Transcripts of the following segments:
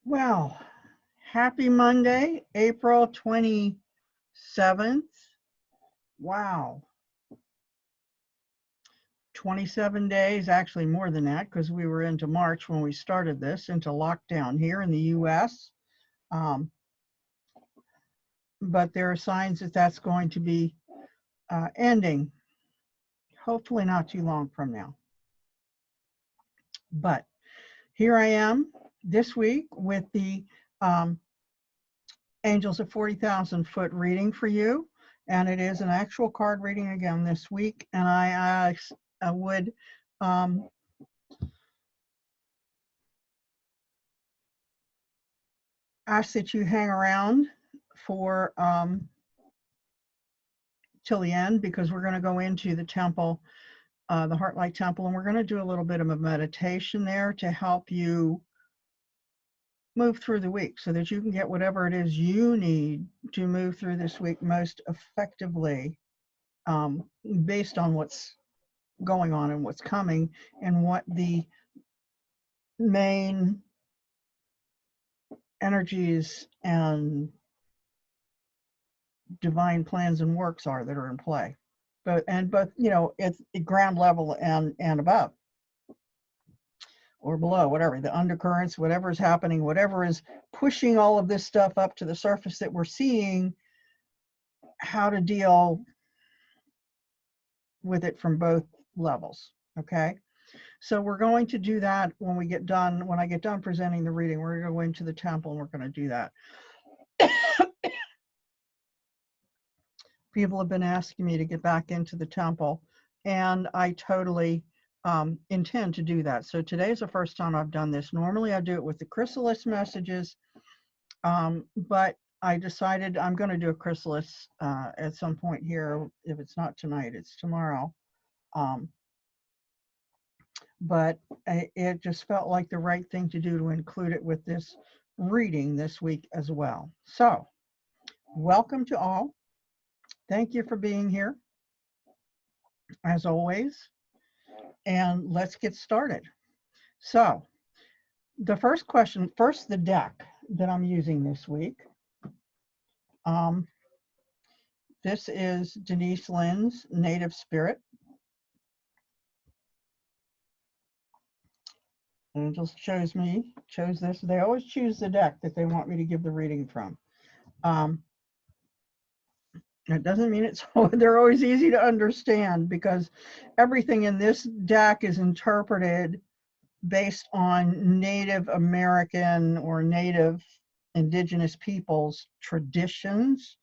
Well, happy Monday, April 27th. Wow. 27 days, actually more than that, because we were into March when we started this, into lockdown here in the US. But there are signs that that's going to be ending, hopefully not too long from now. But here I am this week with the Angels at 40,000 foot reading for you. And it is an actual card reading again this week. And I would ask that you hang around for till the end, because we're going to go into the temple, the Heartlight Temple, and we're going to do a little bit of a meditation there to help you move through the week so that you can get whatever it is you need to move through this week most effectively, based on what's going on and what's coming and what the main energies and divine plans and works are that are in play. But you know, it's ground level and above or below, whatever the undercurrents, whatever is happening, whatever is pushing all of this stuff up to the surface that we're seeing, how to deal with it from both levels. Okay, so we're going to do that when we get done. When I get done presenting the reading, we're going to go into the temple and we're going to do that. People have been asking me to get back into the temple, and I totally intend to do that. So today's the first time I've done this. Normally I do it with the chrysalis messages, but I decided I'm going to do a chrysalis at some point here. If it's not tonight, it's tomorrow. But it just felt like the right thing to do to include it with this reading this week as well. So welcome to all. Thank you for being here, as always. And let's get started. So the first question, first the deck that I'm using this week. This is Denise Lynn's Native Spirit. Angels chose this. They always choose the deck that they want me to give the reading from. It doesn't mean they're always easy to understand, because everything in this deck is interpreted based on Native American or Native Indigenous peoples' traditions.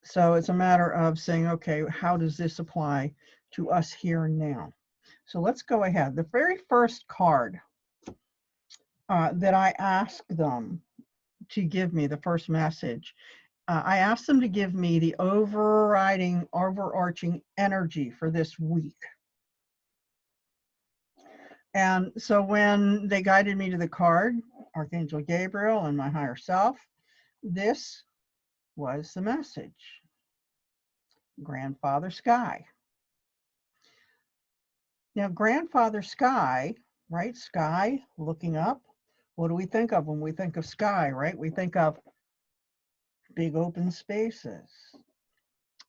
So it's a matter of saying, okay, how does this apply to us here and now? So let's go ahead. The very first card that I asked them to give me, the first message, I asked them to give me the overarching energy for this week. And so when they guided me to the card, Archangel Gabriel and my higher self, this was the message. Grandfather Sky. Now, Grandfather Sky, right? Sky, looking up. What do we think of when we think of sky, right? We think of big open spaces.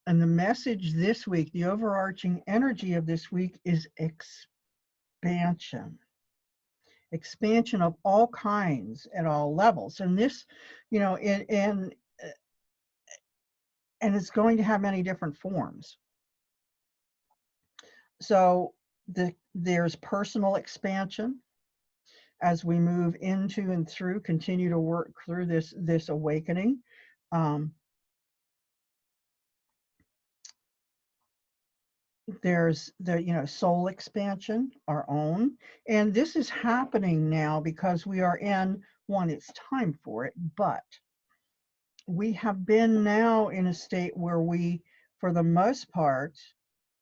And the message this week, the overarching energy of this week, is expansion. Expansion of all kinds at all levels. And this, you know, and it's going to have many different forms. So there's personal expansion as we move into and through, continue to work through this awakening. There's the soul expansion, our own, and this is happening now because we are in one, it's time for it, but we have been now in a state where we, for the most part,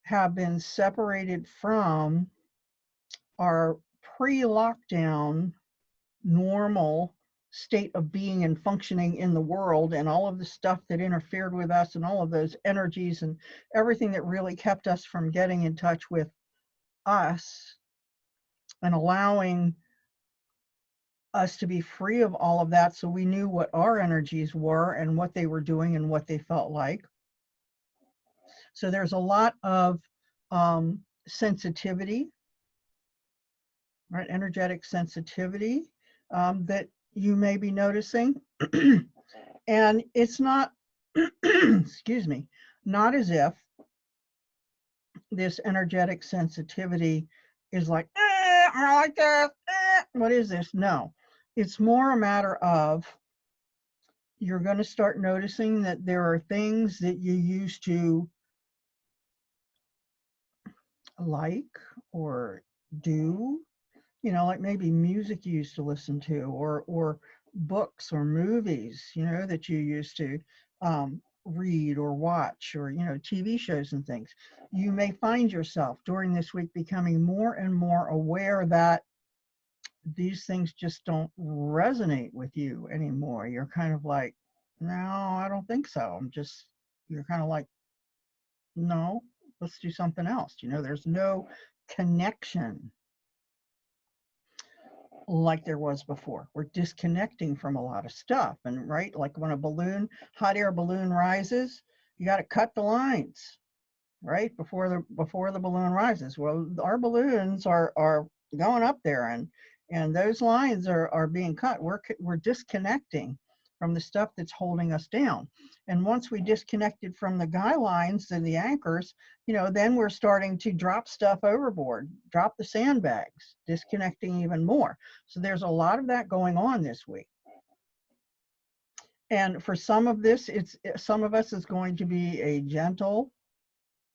have been separated from our pre-lockdown normal state of being and functioning in the world, and all of the stuff that interfered with us and all of those energies and everything that really kept us from getting in touch with us and allowing us to be free of all of that, so we knew what our energies were and what they were doing and what they felt like. So there's a lot of sensitivity, right? Energetic sensitivity that you may be noticing. And it's not, excuse me, not as if this energetic sensitivity is like, I like this, what is this? No, it's more a matter of, you're going to start noticing that there are things that you used to like or do, you know, like maybe music you used to listen to, or books or movies, you know, that you used to read or watch, or, you know, TV shows and things. You may find yourself during this week becoming more and more aware that these things just don't resonate with you anymore. You're kind of like, no, I don't think so. You're kind of like, no, let's do something else. You know, there's no connection like there was before. We're disconnecting from a lot of stuff. And right, like when a hot air balloon rises, you got to cut the lines, right? Before the balloon rises. Well, our balloons are going up there, and those lines are being cut. We're disconnecting from the stuff that's holding us down. And once we disconnected from the guy lines and the anchors, you know, then we're starting to drop stuff overboard, drop the sandbags, disconnecting even more. So there's a lot of that going on this week. And for some of us is going to be a gentle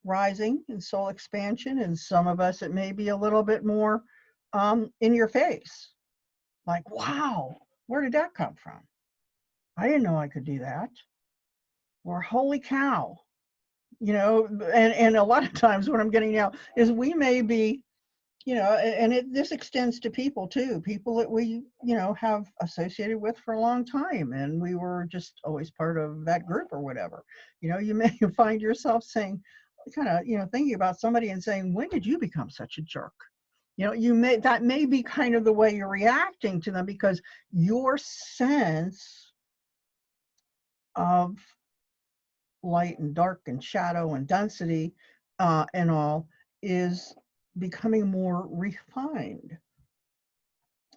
rising in soul expansion, and some of us it may be a little bit more in your face, like, wow, where did that come from? I didn't know I could do that. Or holy cow, you know. And a lot of times what I'm getting now is we may be, you know, and this extends to people too, people that we, you know, have associated with for a long time, and we were just always part of that group or whatever. You know, you may find yourself saying, kind of, you know, thinking about somebody and saying, when did you become such a jerk? You know, that may be kind of the way you're reacting to them, because your sense of light and dark and shadow and density and all is becoming more refined.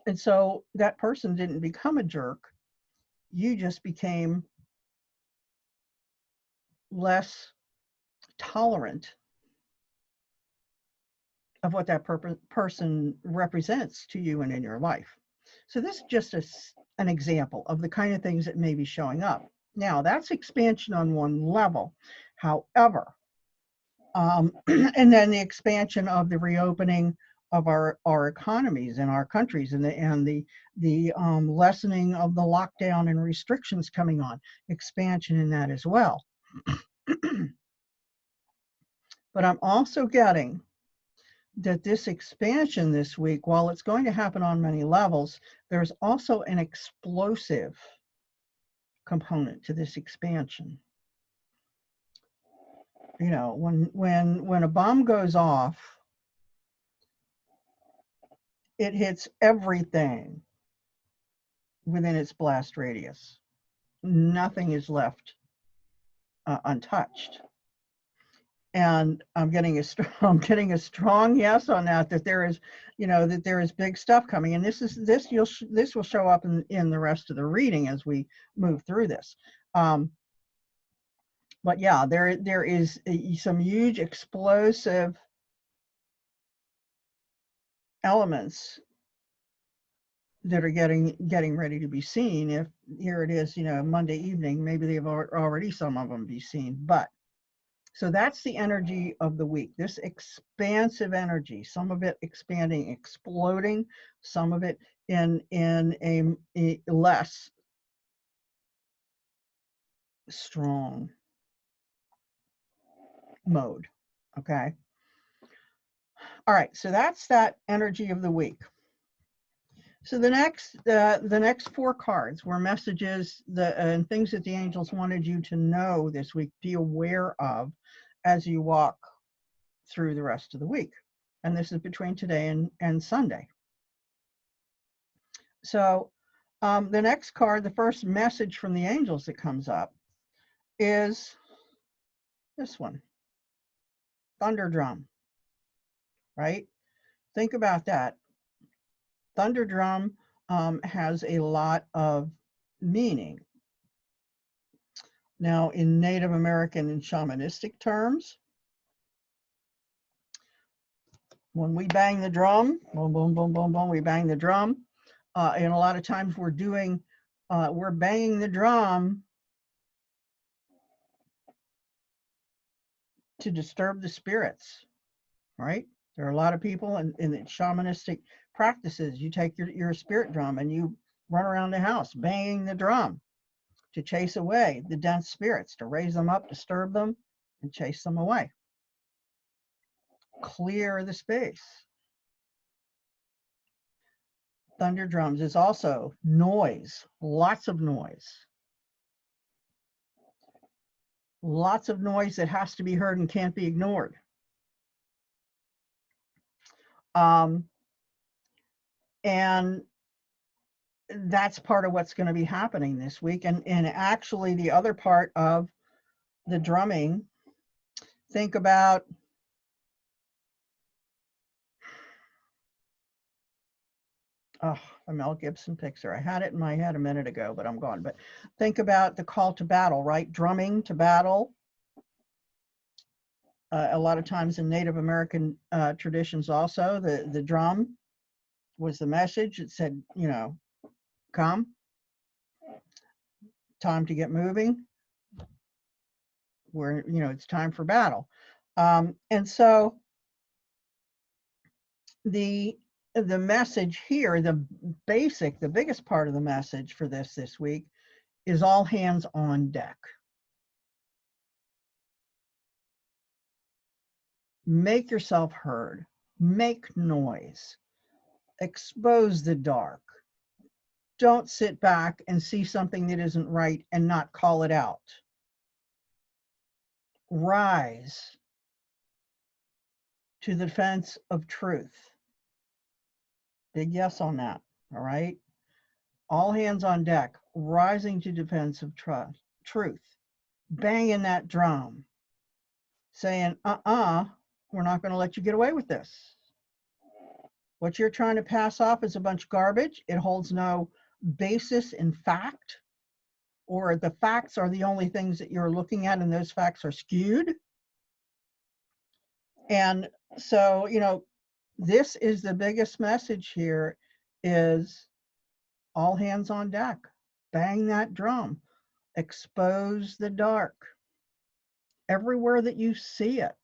And so that person didn't become a jerk. You just became less tolerant of what that person represents to you and in your life. So this is just an example of the kind of things that may be showing up. Now, that's expansion on one level. However, and then the expansion of the reopening of our economies and our countries, and the lessening of the lockdown and restrictions coming on, expansion in that as well. But I'm also getting that this expansion this week, while it's going to happen on many levels, there's also an explosive component to this expansion. You know, when a bomb goes off, it hits everything within its blast radius. Nothing is left untouched. And I'm getting a strong yes on that there is, you know, that there is big stuff coming. And this will show up in the rest of the reading as we move through this. But yeah, there is some huge explosive elements that are getting ready to be seen. If here it is, you know, Monday evening, maybe they've already, some of them, be seen. But so that's the energy of the week, this expansive energy, some of it expanding, exploding, some of it in a less strong mode. Okay. All right, so that's that energy of the week. So the next four cards were messages and things that the angels wanted you to know this week, be aware of as you walk through the rest of the week. And this is between today and Sunday. So the next card, the first message from the angels that comes up is this one, thunder drum, right? Think about that. Thunder drum has a lot of meaning. Now, in Native American and shamanistic terms, when we bang the drum, boom, boom, boom, boom, boom, we bang the drum. And a lot of times we're banging the drum to disturb the spirits, right? There are a lot of people in the shamanistic practices. You take your spirit drum and you run around the house banging the drum to chase away the dense spirits, to raise them up, disturb them, and chase them away. Clear the space. Thunder drums is also noise, lots of noise. Lots of noise that has to be heard and can't be ignored. And that's part of what's going to be happening this week. And actually the other part of the drumming, think about a Mel Gibson picture. I had it in my head a minute ago, but I'm gone. But think about the call to battle, right? Drumming to battle. A lot of times in Native American traditions also, the drum was the message. It said, you know, come, time to get moving. Where, you know, it's time for battle. And so the message here, the biggest part of the message for this week is all hands on deck. Make yourself heard, make noise, expose the dark. Don't sit back and see something that isn't right and not call it out. Rise to the defense of truth. Big yes on that, all right? All hands on deck, rising to defense of truth. Banging that drum, saying, we're not going to let you get away with this. What you're trying to pass off is a bunch of garbage. It holds no basis in fact, or the facts are the only things that you're looking at, and those facts are skewed. And so, you know, this is the biggest message here, is all hands on deck. Bang that drum. Expose the dark. Everywhere that you see it,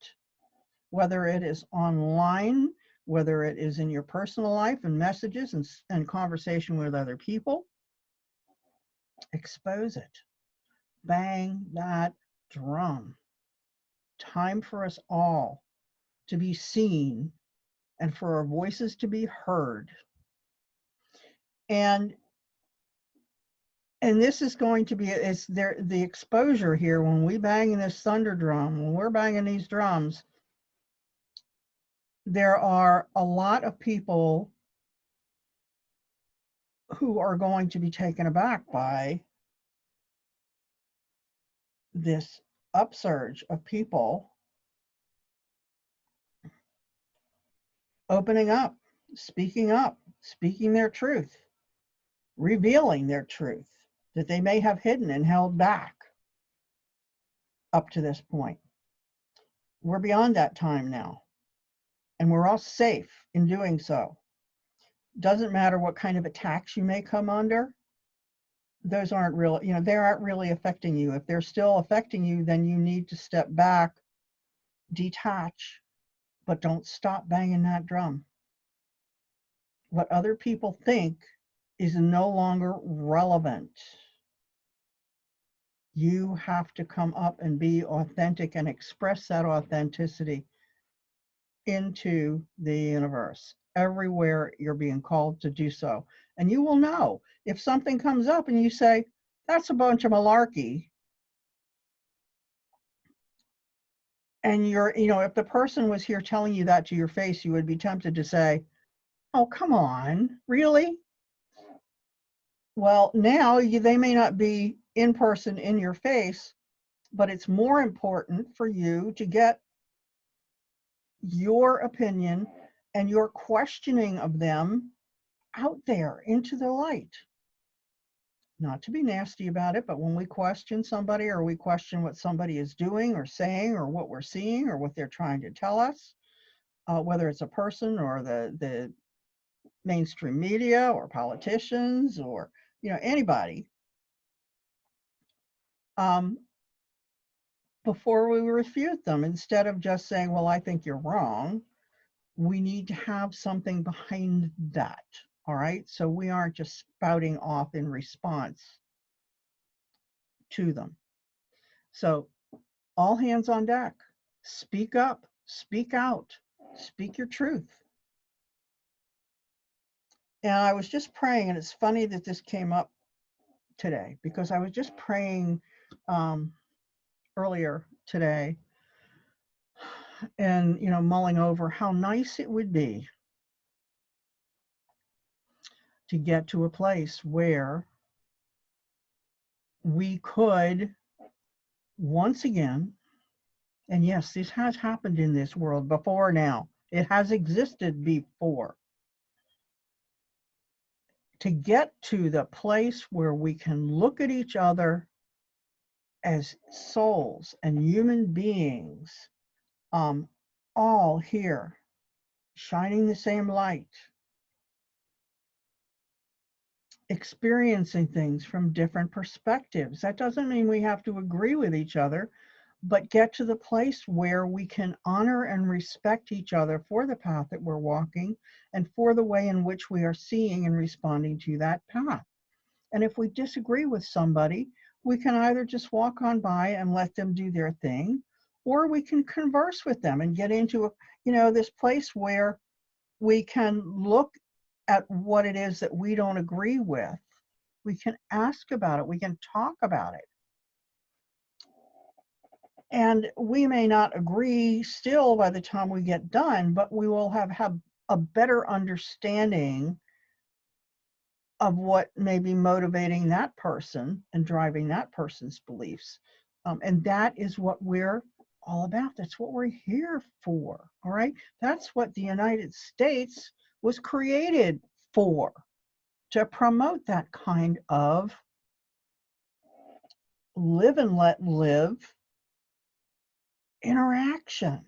whether it is online, whether it is in your personal life and messages and conversation with other people, expose it. Bang that drum. Time for us all to be seen and for our voices to be heard. And this is going to be, the exposure here when we bang this thunder drum, when we're banging these drums, there are a lot of people who are going to be taken aback by this upsurge of people opening up, speaking their truth, revealing their truth that they may have hidden and held back up to this point. We're beyond that time now, and we're all safe in doing so. Doesn't matter what kind of attacks you may come under. Those aren't real, you know, they aren't really affecting you. If they're still affecting you, then you need to step back, detach, but don't stop banging that drum. What other people think is no longer relevant. You have to come up and be authentic and express that authenticity into the universe. Everywhere you're being called to do so. And you will know if something comes up and you say, that's a bunch of malarkey. And you're, you know, if the person was here telling you that to your face, you would be tempted to say, oh, come on, really? Well, now they may not be in person in your face, but it's more important for you to get your opinion and your questioning of them out there into the light. Not to be nasty about it, but when we question somebody, or we question what somebody is doing or saying, or what we're seeing, or what they're trying to tell us, whether it's a person or the mainstream media or politicians or anybody, before we refute them, instead of just saying, well, I think you're wrong, we need to have something behind that. All right, so we aren't just spouting off in response to them. So all hands on deck. Speak up, speak out, speak your truth. And I was just praying, and it's funny that this came up today, because I was just praying earlier today, and mulling over how nice it would be to get to a place where we could once again, and yes, this has happened in this world before now, it has existed before, to get to the place where we can look at each other as souls and human beings, all here, shining the same light, experiencing things from different perspectives. That doesn't mean we have to agree with each other, but get to the place where we can honor and respect each other for the path that we're walking and for the way in which we are seeing and responding to that path. And if we disagree with somebody, we can either just walk on by and let them do their thing, or we can converse with them and get into this place where we can look at what it is that we don't agree with. We can ask about it. We can talk about it. And we may not agree still by the time we get done, but we will have a better understanding of what may be motivating that person and driving that person's beliefs. And that is what we're all about. That's what we're here for. All right. That's what the United States was created for, to promote that kind of live and let live interaction.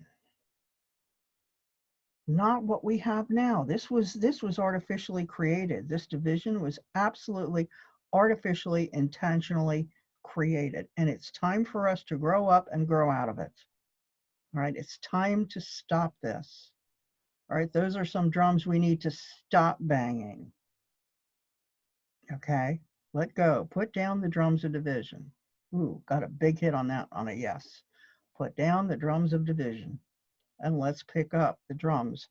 Not what we have now. This was artificially created. This division was absolutely artificially, intentionally created. And it's time for us to grow up and grow out of it. All right, it's time to stop this. All right, those are some drums we need to stop banging. Okay, let go. Put down the drums of division. Ooh, got a big hit on that, on a yes. Put down the drums of division, and let's pick up the drums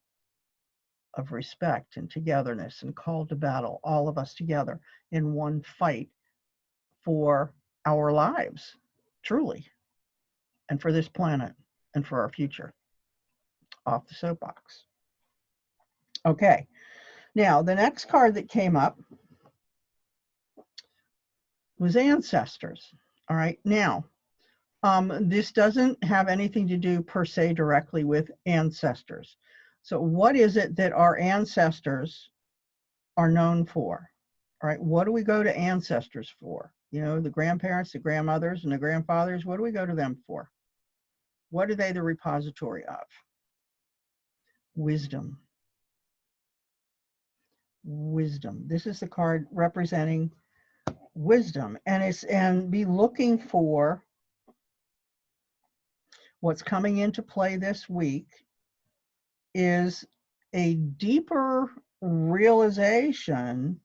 of respect and togetherness and call to battle, all of us together in one fight for our lives, truly, and for this planet and for our future. Off the soapbox. Okay, now the next card that came up was ancestors. All right, now this doesn't have anything to do per se directly with ancestors. So what is it that our ancestors are known for? All right, what do we go to ancestors for? The grandparents, the grandmothers, and the grandfathers, what do we go to them for? What are they the repository of? Wisdom. Wisdom. This is the card representing wisdom, and be looking for what's coming into play this week is a deeper realization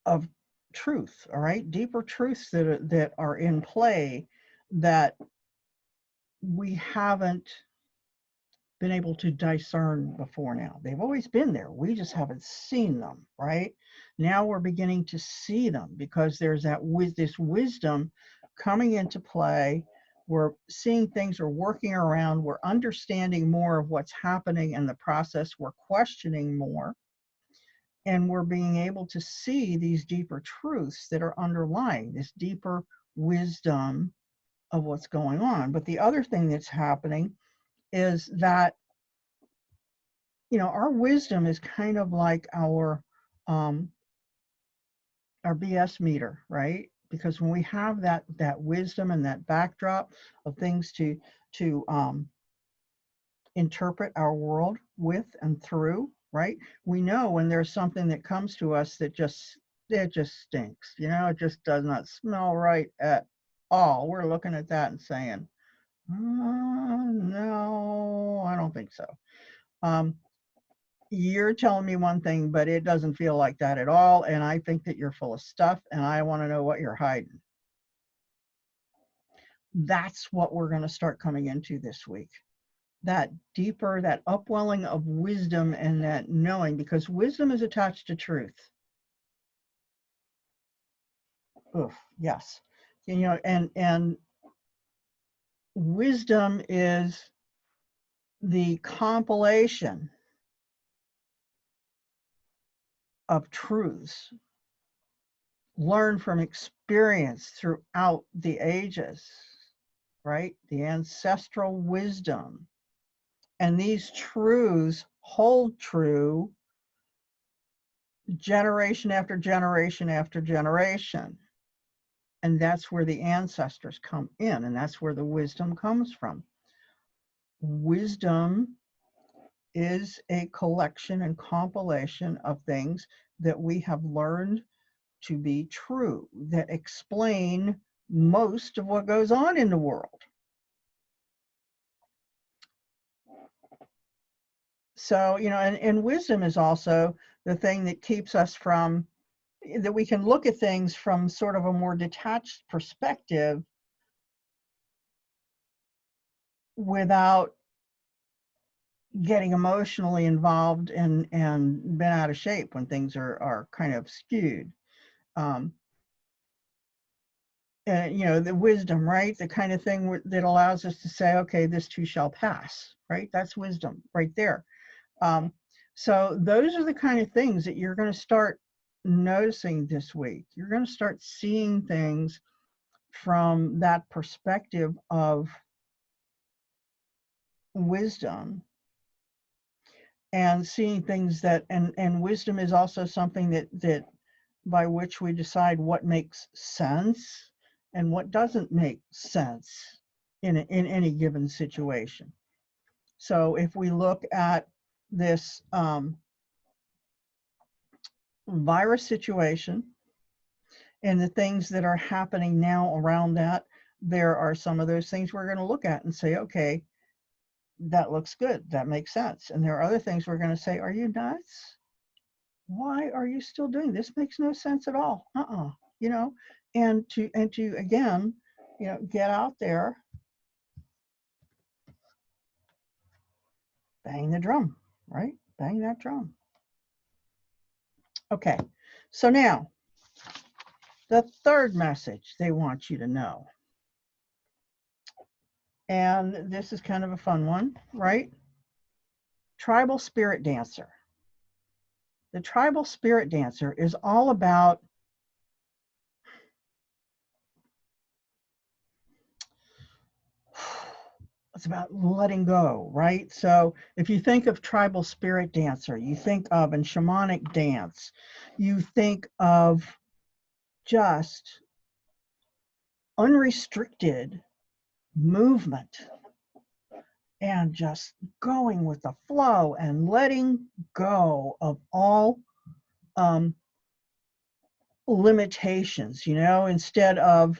of truth. All right, deeper truths that are in play that we haven't been able to discern before now. They've always been there. We just haven't seen them, right? Now we're beginning to see them because there's this wisdom coming into play. We're seeing things are working around. We're understanding more of what's happening in the process. We're questioning more. and we're being able to see these deeper truths that are underlying this deeper wisdom of what's going on. But the other thing that's happening is that, you know, our wisdom is kind of like our BS meter, right? Because when we have that wisdom and that backdrop of things to interpret our world with and through, right? We know when there's something that comes to us that it just stinks, you know, it just does not smell right at all. We're looking at that and saying, no, I don't think so. You're telling me one thing, but it doesn't feel like that at all. And I think that you're full of stuff and I want to know what you're hiding. That's what we're going to start coming into this week. That deeper, that upwelling of wisdom and that knowing, because wisdom is attached to truth. Oof, yes. You know, and wisdom is the compilation of truths learned from experience throughout the ages, right? The ancestral wisdom. And these truths hold true generation after generation after generation. And that's where the ancestors come in, and that's where the wisdom comes from. Wisdom is a collection and compilation of things that we have learned to be true, that explain most of what goes on in the world. So, you know, and wisdom is also the thing that keeps us from, that we can look at things from sort of a more detached perspective without getting emotionally involved and been out of shape when things are kind of skewed. And, you know, the wisdom, right? The kind of thing that allows us to say, okay, this too shall pass, right? That's wisdom right there. So those are the kind of things that you're going to start noticing this week. You're going to start seeing things from that perspective of wisdom, and seeing things that, and wisdom is also something that by which we decide what makes sense and what doesn't make sense in any given situation. So if we look at this virus situation and the things that are happening now around that, there are some of those things we're going to look at and say, okay, that looks good, that makes sense. And there are other things we're going to say, are you nuts? Why are you still doing this? Makes no sense at all. You know, and to again, you know, get out there, bang the drum, right? Bang that drum. Okay, so now the third message they want you to know, and this is kind of a fun one, right? Tribal spirit dancer. The tribal spirit dancer is all about it's about letting go, right? So if you think of tribal spirit dancer, you think of and shamanic dance, you think of just unrestricted movement and just going with the flow and letting go of all limitations, you know, instead of,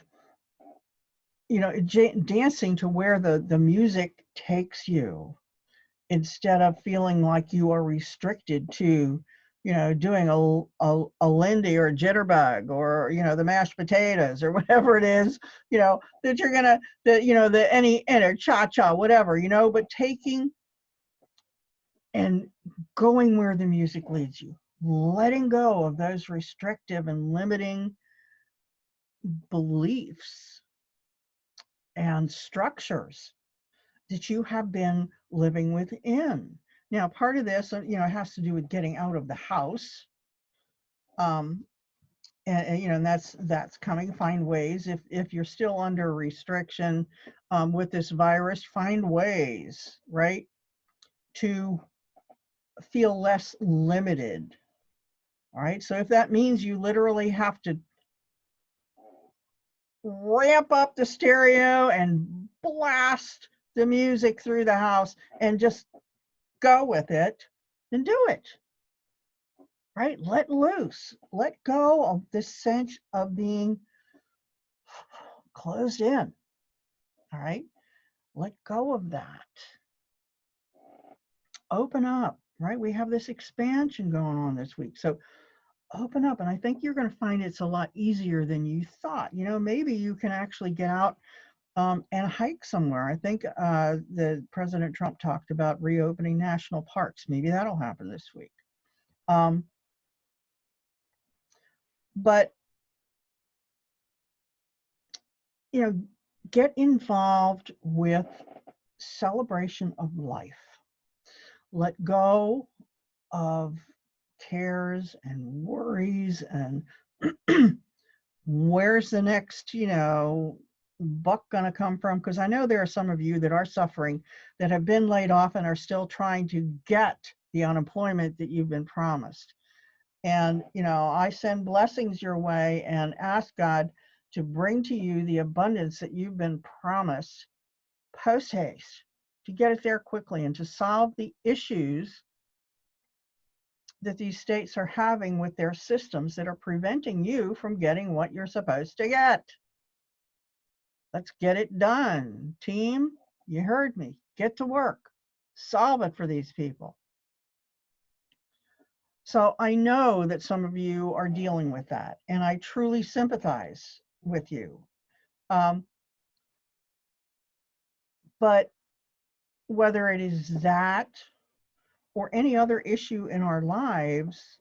you know, dancing to where the music takes you, instead of feeling like you are restricted to, you know, doing a Lindy or a jitterbug or, you know, the mashed potatoes or whatever it is, you know, that you're gonna, that, you know, the any or cha-cha, whatever, you know, but taking and going where the music leads you, letting go of those restrictive and limiting beliefs and structures that you have been living within. Now, part of this, you know, has to do with getting out of the house, And you know, and that's coming. Find ways, if you're still under restriction with this virus, find ways, right, to feel less limited. All right, so if that means you literally have to ramp up the stereo and blast the music through the house and just go with it, then do it. Right? Let loose. Let go of this sense of being closed in. All right? Let go of that. Open up, right? We have this expansion going on this week. So open up. And I think you're going to find it's a lot easier than you thought. You know, maybe you can actually get out and hike somewhere. I think the President Trump talked about reopening national parks. Maybe that'll happen this week. But, you know, get involved with celebration of life. Let go of cares and worries and where's the next, you know, buck going to come from? Because I know there are some of you that are suffering, that have been laid off and are still trying to get the unemployment that you've been promised. And, you know, I send blessings your way and ask God to bring to you the abundance that you've been promised post haste, to get it there quickly and to solve the issues that these states are having with their systems that are preventing you from getting what you're supposed to get. Let's get it done. Team, you heard me. Get to work. Solve it for these people. So I know that some of you are dealing with that, and I truly sympathize with you. But whether it is that or any other issue in our lives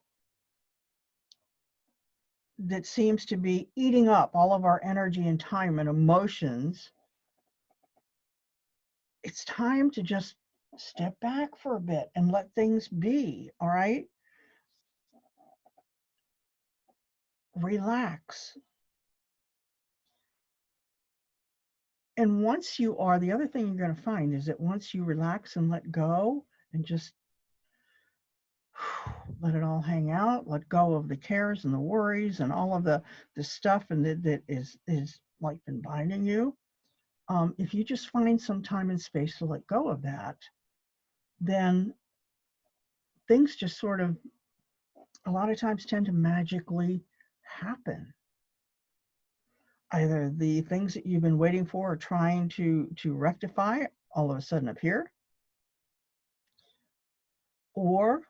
that seems to be eating up all of our energy and time and emotions, it's time to just step back for a bit and let things be, all right? Relax. And once you are, the other thing you're going to find is that once you relax and let go and just let it all hang out, let go of the cares and the worries and all of the stuff and that is like been binding you. If you just find some time and space to let go of that, then things just sort of a lot of times tend to magically happen. Either the things that you've been waiting for or trying to rectify all of a sudden appear, or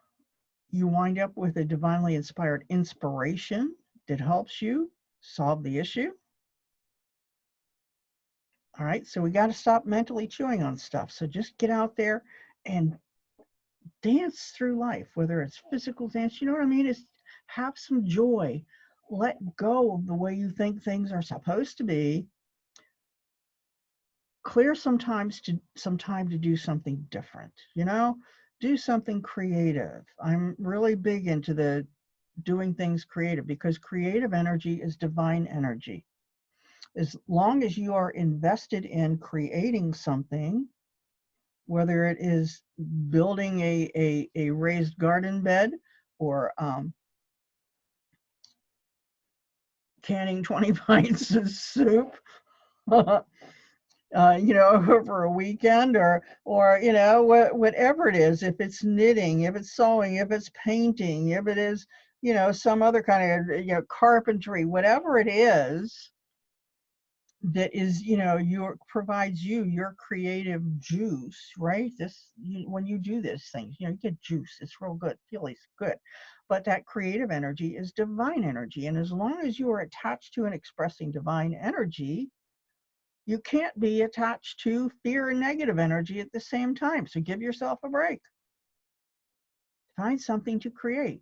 you wind up with a divinely inspired inspiration that helps you solve the issue. All right, so we got to stop mentally chewing on stuff. So just get out there and dance through life, whether it's physical dance, you know what I mean? It's have some joy. Let go of the way you think things are supposed to be. Clear some time to do something different, you know? Do something creative. I'm really big into the doing things creative because creative energy is divine energy. As long as you are invested in creating something, whether it is building a raised garden bed or canning 20 pints of soup, you know, over a weekend, or you know, whatever it is, if it's knitting, if it's sewing, if it's painting, if it is, you know, some other kind of, you know, carpentry, whatever it is that is, you know, provides you your creative juice, right? When you do this thing, you know, you get juice. It's real good, feels good. But that creative energy is divine energy. And as long as you are attached to and expressing divine energy, you can't be attached to fear and negative energy at the same time. So give yourself a break. Find something to create.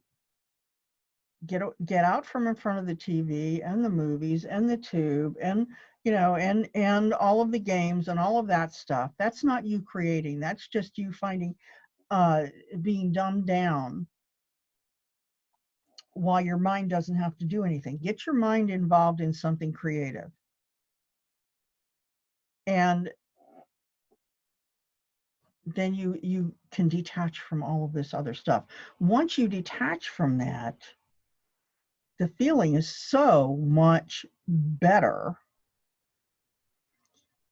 Get out from in front of the TV and the movies and the tube and, you know, and all of the games and all of that stuff. That's not you creating. That's just you finding being dumbed down while your mind doesn't have to do anything. Get your mind involved in something creative. And then you can detach from all of this other stuff. Once you detach from that, the feeling is so much better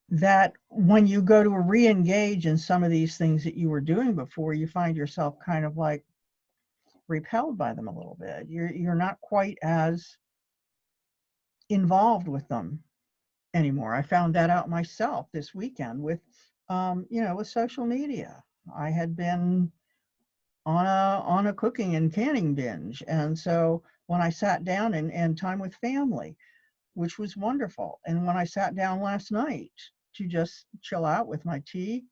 that when you go to re-engage in some of these things that you were doing before, you find yourself kind of like repelled by them a little bit. You're not quite as involved with them anymore. I found that out myself this weekend with, with social media. I had been on a cooking and canning binge, and so when I sat down and time with family, which was wonderful, and when I sat down last night to just chill out with my tea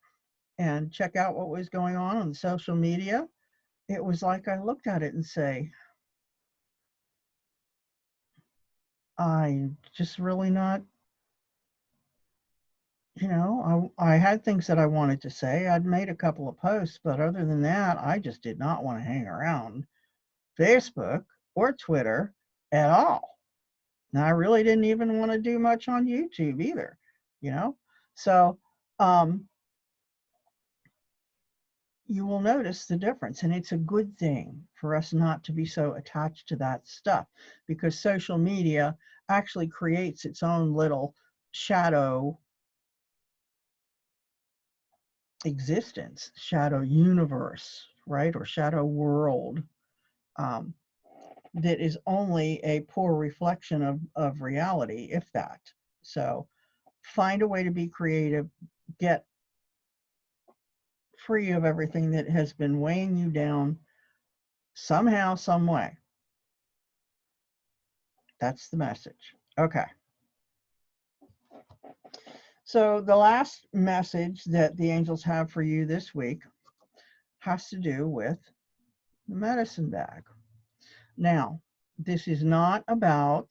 and check out what was going on social media, it was like I looked at it and say, I just really not, I had things that I wanted to say. I'd made a couple of posts, but other than that, I just did not want to hang around Facebook or Twitter at all. Now, I really didn't even want to do much on YouTube either, you know? So you will notice the difference, and it's a good thing for us not to be so attached to that stuff, because social media actually creates its own little shadow existence, shadow universe, right? Or shadow world, um, that is only a poor reflection of reality, if that. So find a way to be creative, get free of everything that has been weighing you down somehow, some way. That's the message. Okay. So the last message that the angels have for you this week has to do with the medicine bag. Now, this is not about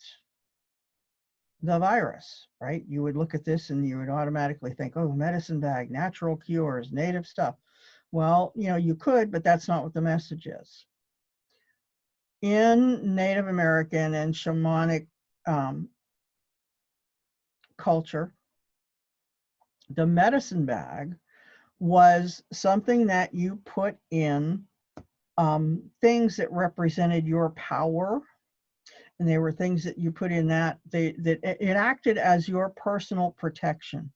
the virus, right? You would look at this and you would automatically think, oh, medicine bag, natural cures, native stuff. Well, you could, but that's not what the message is. In Native American and shamanic culture, the medicine bag was something that you put in things that represented your power, and they were things that you put in that it acted as your personal protection,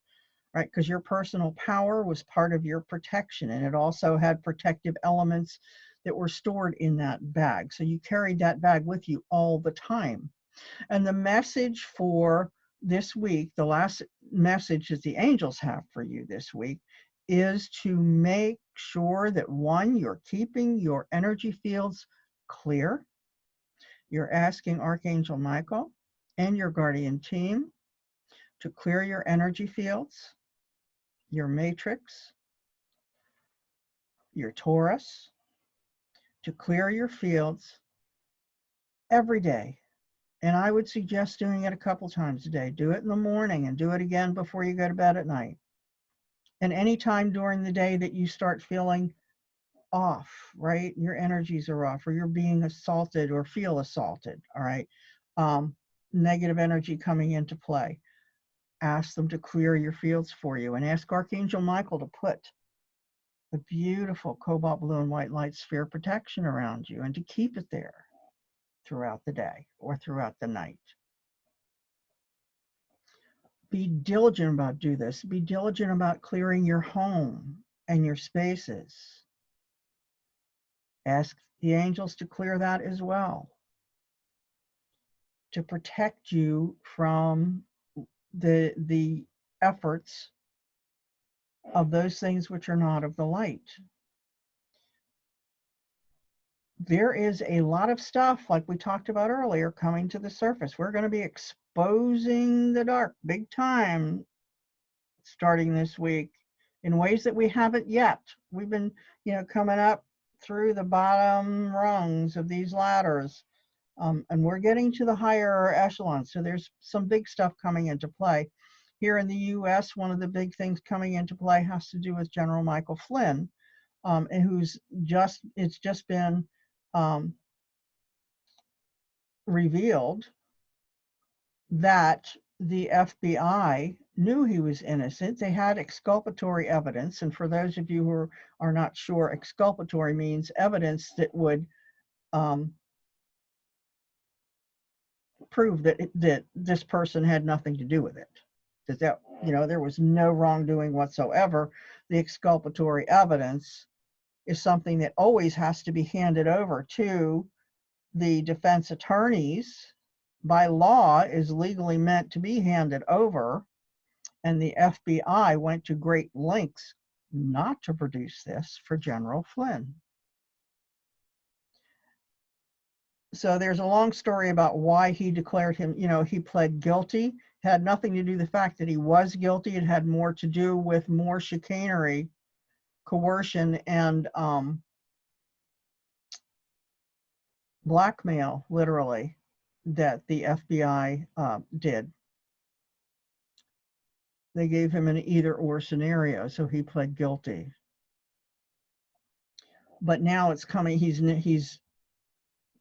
right? Because your personal power was part of your protection, and it also had protective elements that were stored in that bag. So you carried that bag with you all the time. And the message for this week, the last message that the angels have for you this week, is to make sure that, one, you're keeping your energy fields clear. You're asking Archangel Michael and your guardian team to clear your energy fields, your matrix, your torus, to clear your fields every day. And I would suggest doing it a couple times a day. Do it in the morning and do it again before you go to bed at night. And anytime during the day that you start feeling off, right? Your energies are off, or you're being assaulted or feel assaulted, all right? Negative energy coming into play. Ask them to clear your fields for you, and ask Archangel Michael to put the beautiful cobalt blue and white light sphere protection around you and to keep it there throughout the day or throughout the night. Be diligent about do this. Be diligent about clearing your home and your spaces. Ask the angels to clear that as well, to protect you from the efforts of those things which are not of the light. There is a lot of stuff, like we talked about earlier, coming to the surface. We're going to be exposing the dark big time starting this week in ways that we haven't yet. We've been, coming up through the bottom rungs of these ladders, and we're getting to the higher echelons. So there's some big stuff coming into play. Here in the U.S., one of the big things coming into play has to do with General Michael Flynn, and it's just been revealed that the FBI knew he was innocent. They had exculpatory evidence. And for those of you who are not sure, exculpatory means evidence that would prove that that this person had nothing to do with it. That there was no wrongdoing whatsoever. The exculpatory evidence is something that always has to be handed over to the defense attorneys. By law, is legally meant to be handed over, and the FBI went to great lengths not to produce this for General Flynn. So there's a long story about why he declared him, he pled guilty. It had nothing to do with the fact that he was guilty. It had more to do with more chicanery, coercion, and blackmail, literally, that the FBI did. They gave him an either-or scenario, so he pled guilty. But now it's coming. He's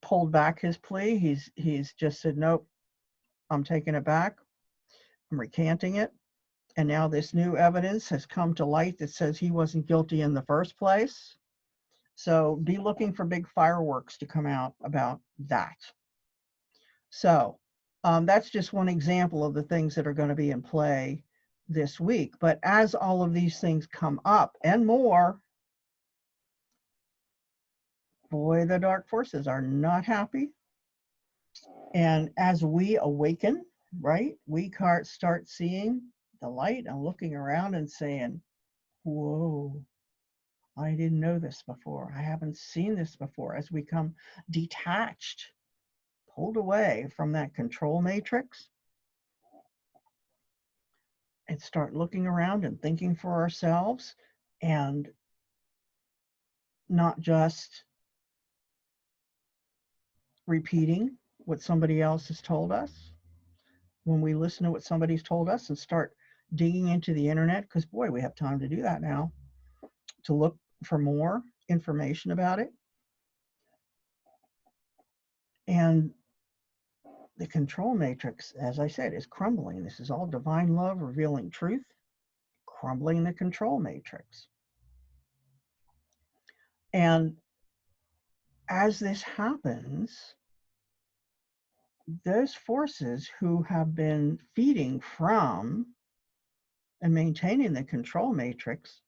pulled back his plea. He's just said, nope, I'm taking it back. I'm recanting it. And now this new evidence has come to light that says he wasn't guilty in the first place. So be looking for big fireworks to come out about that. So that's just one example of the things that are going to be in play this week. But as all of these things come up and more, boy, the dark forces are not happy. And as we awaken, right, we start seeing the light and looking around and saying, whoa, I didn't know this before. I haven't seen this before. As we come detached, pulled away from that control matrix, and start looking around and thinking for ourselves, and not just repeating what somebody else has told us. When we listen to what somebody's told us and start digging into the internet, because boy, we have time to do that now, to look for more information about it. And the control matrix, as I said, is crumbling. This is all divine love revealing truth, crumbling the control matrix. And as this happens, those forces who have been feeding from and maintaining the control matrix,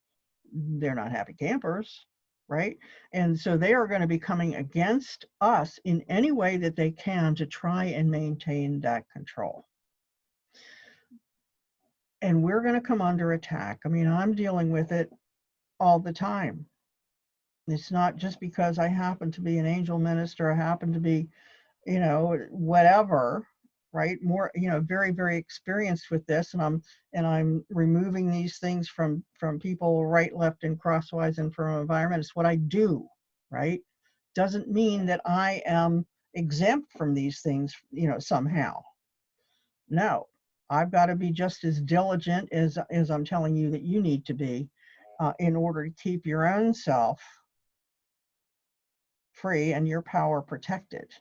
they're not happy campers, right? And so they are going to be coming against us in any way that they can to try and maintain that control. And we're going to come under attack. I mean, I'm dealing with it all the time. It's not just because I happen to be an angel minister, I happen to be, whatever, right? More, very, very experienced with this, and I'm removing these things from people right, left, and crosswise, and from environment. It's what I do, right? Doesn't mean that I am exempt from these things, somehow. No, I've got to be just as diligent as I'm telling you that you need to be in order to keep your own self free and your power protected.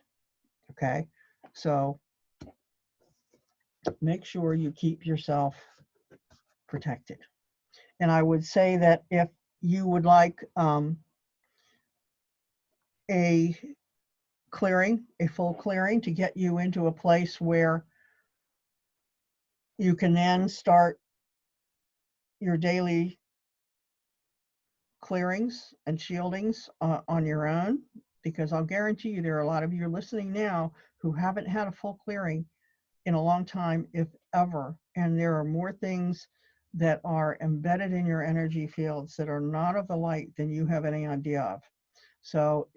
Okay, so make sure you keep yourself protected. And I would say that if you would like a clearing, a full clearing, to get you into a place where you can then start your daily clearings and shieldings on your own, because I'll guarantee you there are a lot of you listening now who haven't had a full clearing in a long time, if ever. And there are more things that are embedded in your energy fields that are not of the light than you have any idea of. So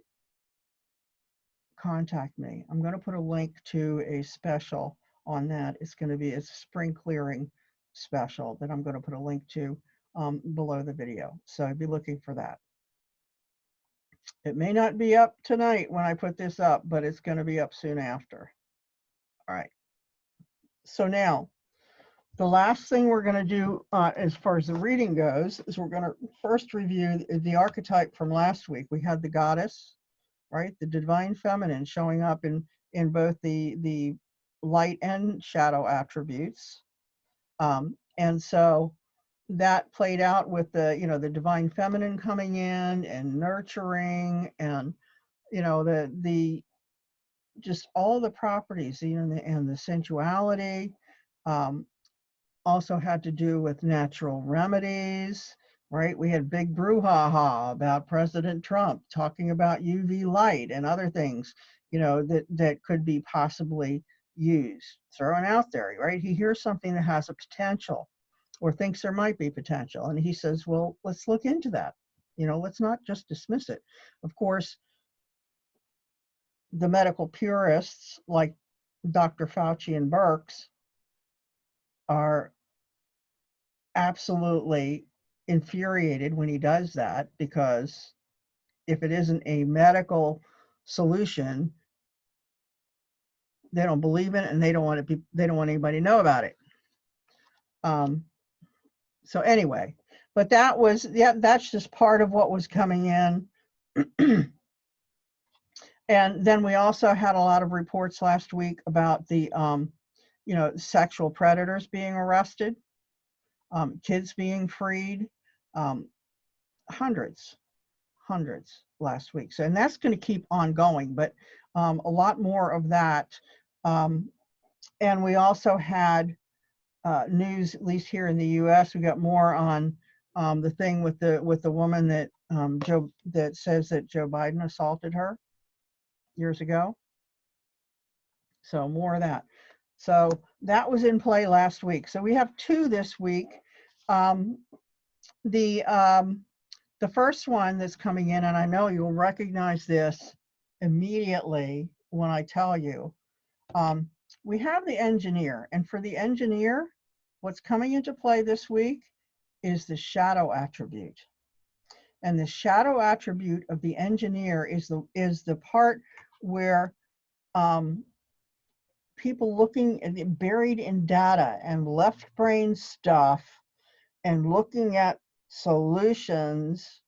contact me. I'm going to put a link to a special on that. It's going to be a spring clearing special that I'm going to put a link to below the video. So I'd be looking for that. It may not be up tonight when I put this up, but it's going to be up soon after. All right. So now, the last thing we're going to do as far as the reading goes is we're going to first review the archetype from last week. We had the goddess, right? The divine feminine showing up in in both the light and shadow attributes. And so that played out with the divine feminine coming in and nurturing, and the just all the properties, and the sensuality. Um, Also had to do with natural remedies, right? We had big brouhaha about President Trump talking about UV light and other things, that could be possibly used, thrown out there, right? He hears something that has a potential or thinks there might be potential, and he says, well, let's look into that. Let's not just dismiss it. Of course, the medical purists like Dr. Fauci and Birx are absolutely infuriated when he does that, because if it isn't a medical solution, they don't believe in it, and they don't want anybody to know about it. So anyway, but that's just part of what was coming in. And then we also had a lot of reports last week about the sexual predators being arrested, kids being freed, hundreds last week. So, and that's going to keep on going, but a lot more of that. And we also had news, at least here in the U.S., we got more on the thing with the woman that that says that Joe Biden assaulted her years ago. So more of that. So that was in play last week. So we have two this week. The first one that's coming in, and I know you'll recognize this immediately when I tell you, we have the engineer. And for the engineer, what's coming into play this week is the shadow attribute. And the shadow attribute of the engineer is the part where people looking at buried in data and left brain stuff and looking at solutions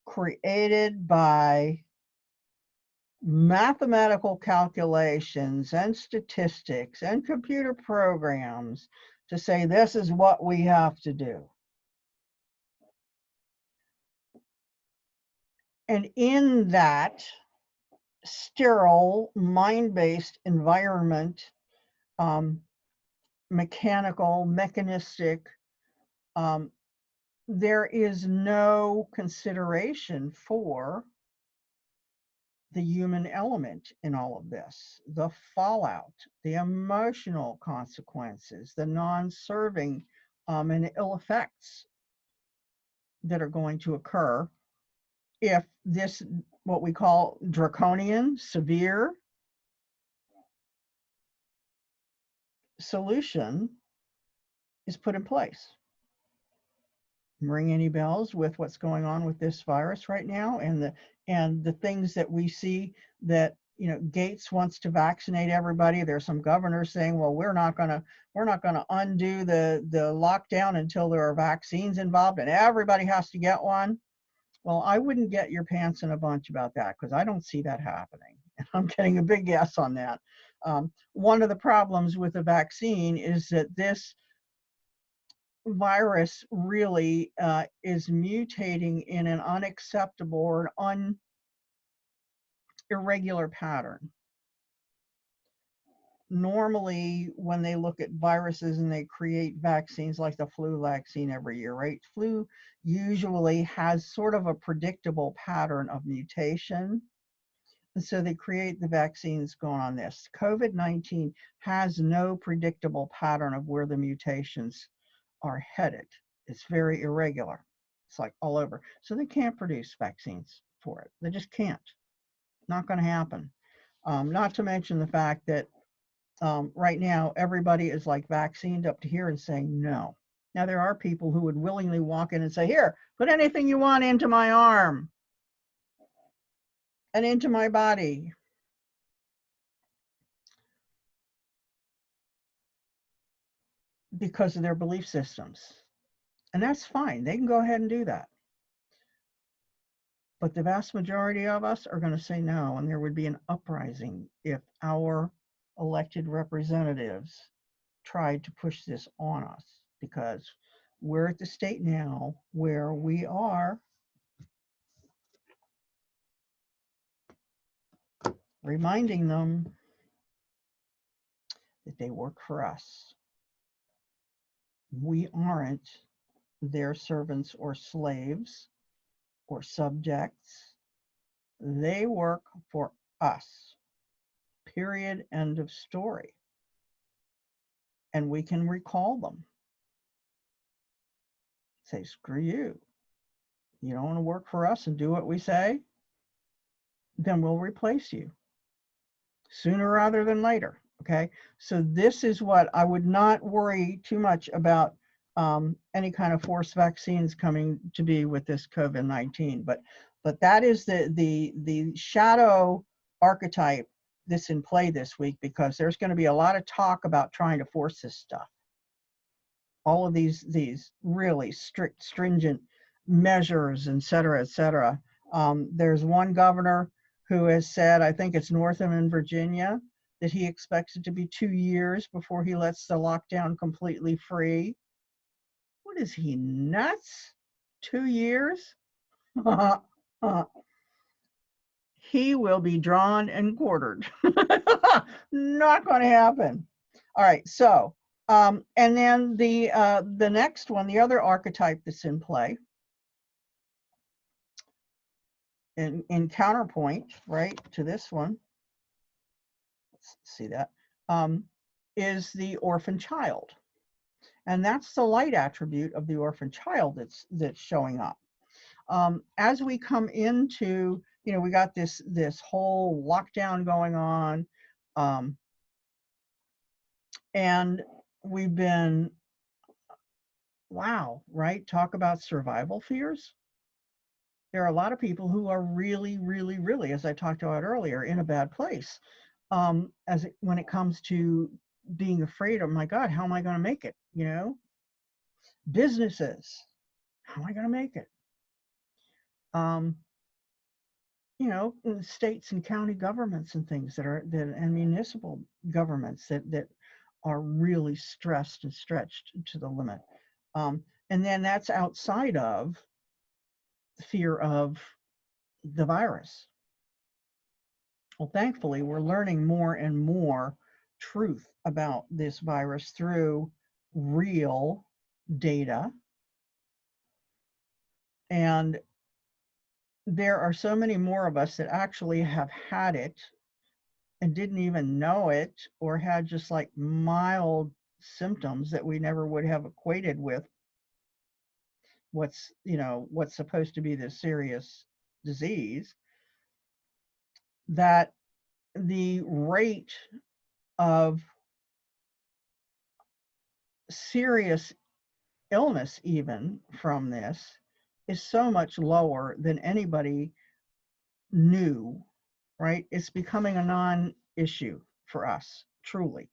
created by mathematical calculations and statistics and computer programs to say this is what we have to do. And in that sterile, mind-based environment, mechanical, mechanistic, there is no consideration for the human element in all of this, the fallout, the emotional consequences, the non-serving and ill effects that are going to occur if this, what we call draconian, severe solution is put in place. Ring any bells with what's going on with this virus right now, and the things that we see that Gates wants to vaccinate everybody. There's some governors saying, well, we're not going to undo the lockdown until there are vaccines involved and everybody has to get one. Well, I wouldn't get your pants in a bunch about that, because I don't see that happening. And I'm getting a big yes on that. One of the problems with the vaccine is that this virus really is mutating in an unacceptable or an irregular pattern. Normally, when they look at viruses and they create vaccines like the flu vaccine every year, right? Flu usually has sort of a predictable pattern of mutation. And so they create the vaccines going on this. COVID-19 has no predictable pattern of where the mutations are headed. It's very irregular. It's like all over. So they can't produce vaccines for it. They just can't. Not going to happen. Not to mention the fact that right now everybody is like vaccinated up to here and saying no. Now there are people who would willingly walk in and say, here, put anything you want into my arm and into my body. Because of their belief systems. And that's fine. They can go ahead and do that. But the vast majority of us are going to say no, and there would be an uprising if our elected representatives tried to push this on us, because we're at the state now where we are reminding them that they work for us. We aren't their servants or slaves or subjects. They work for us. Period. End of story. And we can recall them. Say, screw you. You don't want to work for us and do what we say? Then we'll replace you sooner rather than later. Okay. So this is what I would not worry too much about any kind of forced vaccines coming to be with this COVID-19. But that is the shadow archetype that's in play this week, because there's going to be a lot of talk about trying to force this stuff. All of these really strict, stringent measures, et cetera, et cetera. There's one governor who has said, I think it's Northam in Virginia, that he expects it to be 2 years before he lets the lockdown completely free. What is he, nuts? 2 years? He will be drawn and quartered. Not going to happen. All right, so and then the next one, the other archetype that's in play, in counterpoint, right, to this one, let's see that, is the orphan child. And that's the light attribute of the orphan child that's showing up. As we come into, we got this whole lockdown going on, and we've been, wow, right? Talk about survival fears. There are a lot of people who are really, really, really, as I talked about earlier, in a bad place. When it comes to being afraid of, my God, how am I going to make it? Businesses, how am I going to make it? States and county governments and things and municipal governments that are really stressed and stretched to the limit. And then that's outside of the fear of the virus. Well, thankfully, we're learning more and more truth about this virus through real data. And there are so many more of us that actually have had it and didn't even know it, or had just like mild symptoms that we never would have equated with what's supposed to be this serious disease, that the rate of serious illness even from this is so much lower than anybody knew, right? It's becoming a non-issue for us, truly.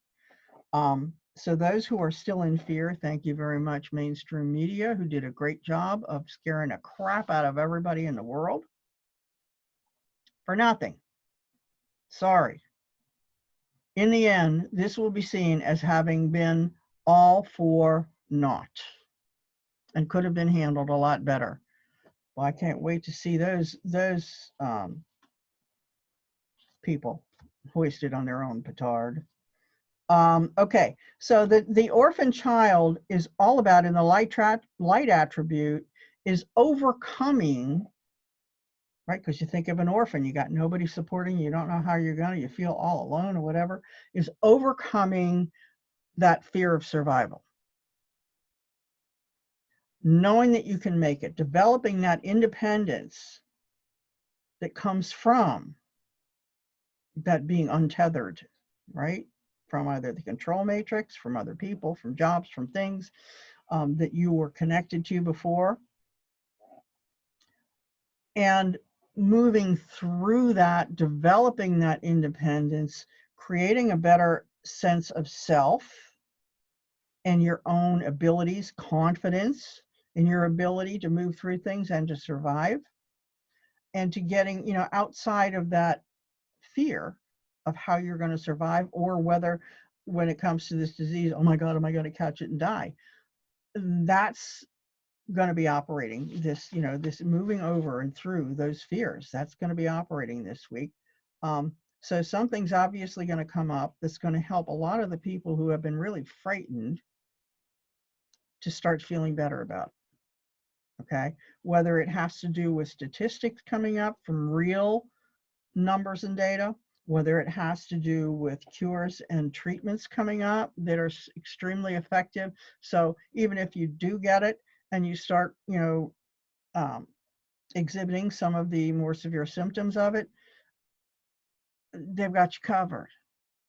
So those who are still in fear, thank you very much, mainstream media, who did a great job of scaring the crap out of everybody in the world for nothing. Sorry. In the end, this will be seen as having been all for naught and could have been handled a lot better. Well, I can't wait to see those people hoisted on their own petard. Okay, so the orphan child is all about, in the light attribute, is overcoming, right? Because you think of an orphan, you got nobody supporting you, don't know how you're gonna, you feel all alone or whatever, is overcoming that fear of survival. Knowing that you can make it, developing that independence that comes from that being untethered, right? From either the control matrix, from other people, from jobs, from things that you were connected to before. And moving through that, developing that independence, creating a better sense of self and your own abilities, confidence in your ability to move through things and to survive. and to getting, you know, outside of that fear of how you're going to survive, or whether when it comes to this disease, oh my God, am I going to catch it and die? That's going to be operating this, you know, this moving over and through those fears. That's going to be operating this week. So something's obviously going to come up that's going to help a lot of the people who have been really frightened to start feeling better about it. Okay. Whether it has to do with statistics coming up from real numbers and data, whether it has to do with cures and treatments coming up that are extremely effective. So even if you do get it and you start, you know, exhibiting some of the more severe symptoms of it, they've got you covered,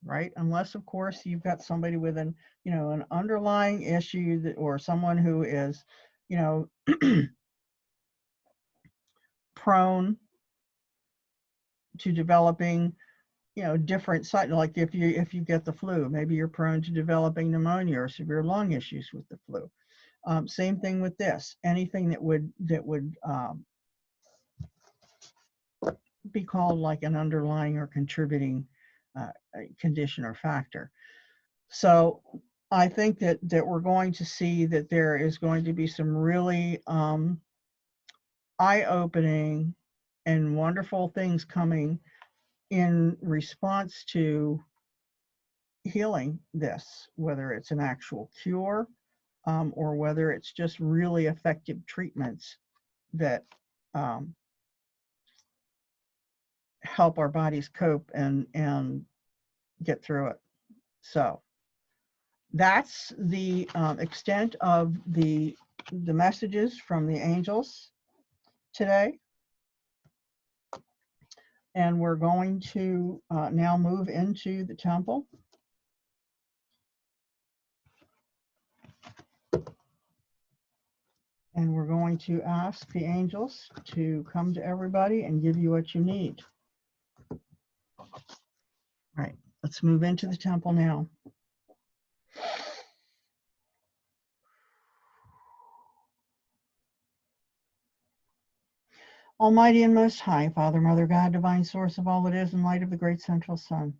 right? Unless, of course, you've got somebody with an, you know, an underlying issue that, or someone who is, you know, prone to developing, you know, different side, like if you get the flu, maybe you're prone to developing pneumonia or severe lung issues with the flu. Same thing with this. Anything that would be called like an underlying or contributing condition or factor. So I think that we're going to see that there is going to be some really eye-opening and wonderful things coming in response to healing this, whether it's an actual cure or whether it's just really effective treatments that help our bodies cope and get through it. So that's the extent of the messages from the angels today. And we're going to now move into the temple. And we're going to ask the angels to come to everybody and give you what you need. All right, let's move into the temple now. Almighty and Most High, Father, Mother, God, divine source of all that is and light of the great central sun,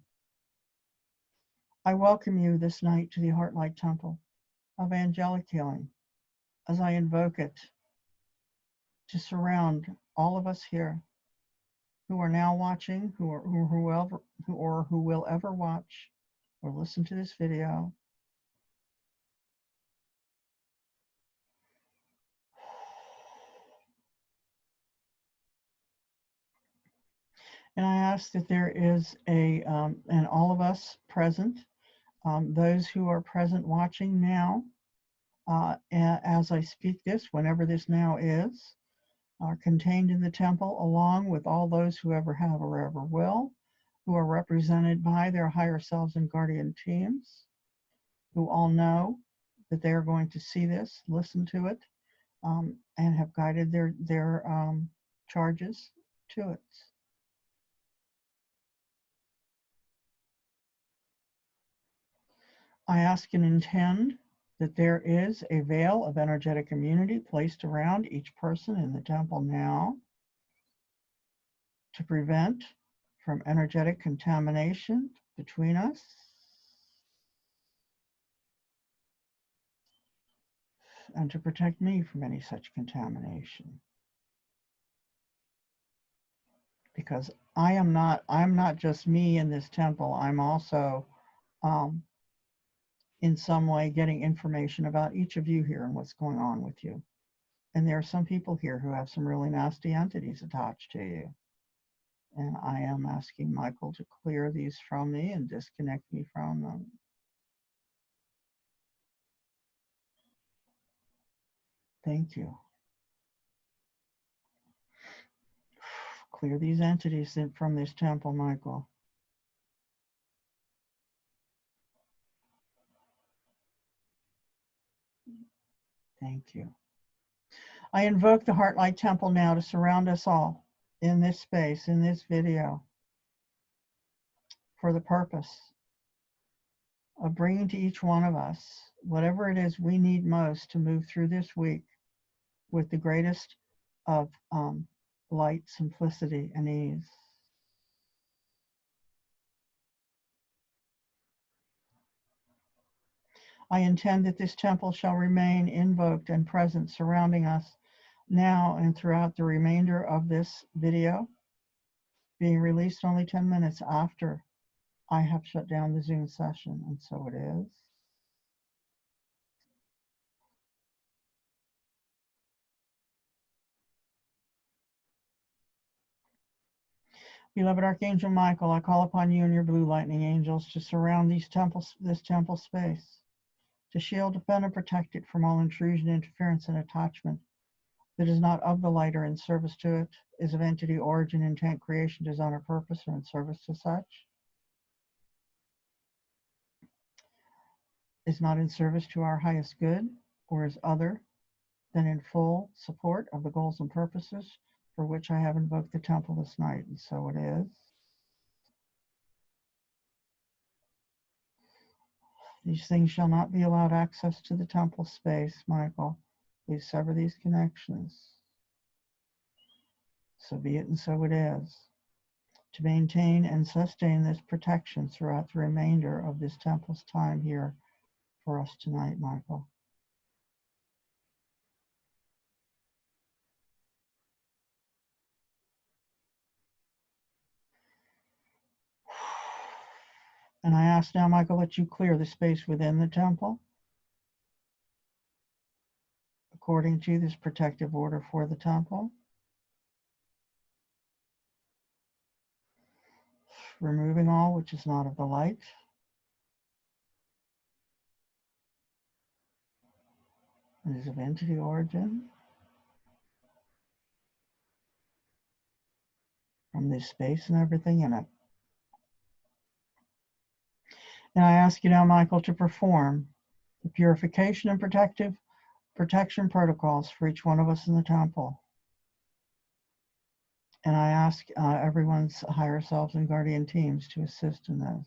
I welcome you this night to the Heartlight Temple of angelic healing as I invoke it to surround all of us here who are now watching, who will ever watch or listen to this video. And I ask that there is and all of us present, those who are present watching now, as I speak this, whenever this now is, are contained in the temple, along with all those who ever have or ever will, who are represented by their higher selves and guardian teams, who all know that they are going to see this, listen to it, and have guided their charges to it. I ask and intend that there is a veil of energetic immunity placed around each person in the temple now to prevent from energetic contamination between us and to protect me from any such contamination. Because I'm not just me in this temple, I'm also in some way getting information about each of you here and what's going on with you. And there are some people here who have some really nasty entities attached to you. And I am asking Michael to clear these from me and disconnect me from them. Thank you. Clear these entities from this temple, Michael. Thank you. I invoke the Heartlight Temple now to surround us all in this space, in this video, for the purpose of bringing to each one of us whatever it is we need most to move through this week with the greatest of light, simplicity, and ease. I intend that this temple shall remain invoked and present surrounding us now and throughout the remainder of this video, being released only 10 minutes after I have shut down the Zoom session, and so it is. Beloved Archangel Michael, I call upon you and your blue lightning angels to surround this temple space, to shield, defend, and protect it from all intrusion, interference, and attachment that is not of the light or in service to it, is of entity, origin, intent, creation, design, or purpose, or in service to such, is not in service to our highest good, or is other than in full support of the goals and purposes for which I have invoked the temple this night, and so it is. These things shall not be allowed access to the temple space, Michael. Please sever these connections. So be it and so it is. To maintain and sustain this protection throughout the remainder of this temple's time here for us tonight, Michael. And I ask now, Michael, that you clear the space within the temple according to this protective order for the temple, removing all which is not of the light, and is of entity origin, from this space and everything in it. And I ask you now, Michael, to perform the purification and protection protocols for each one of us in the temple. And I ask everyone's higher selves and guardian teams to assist in this.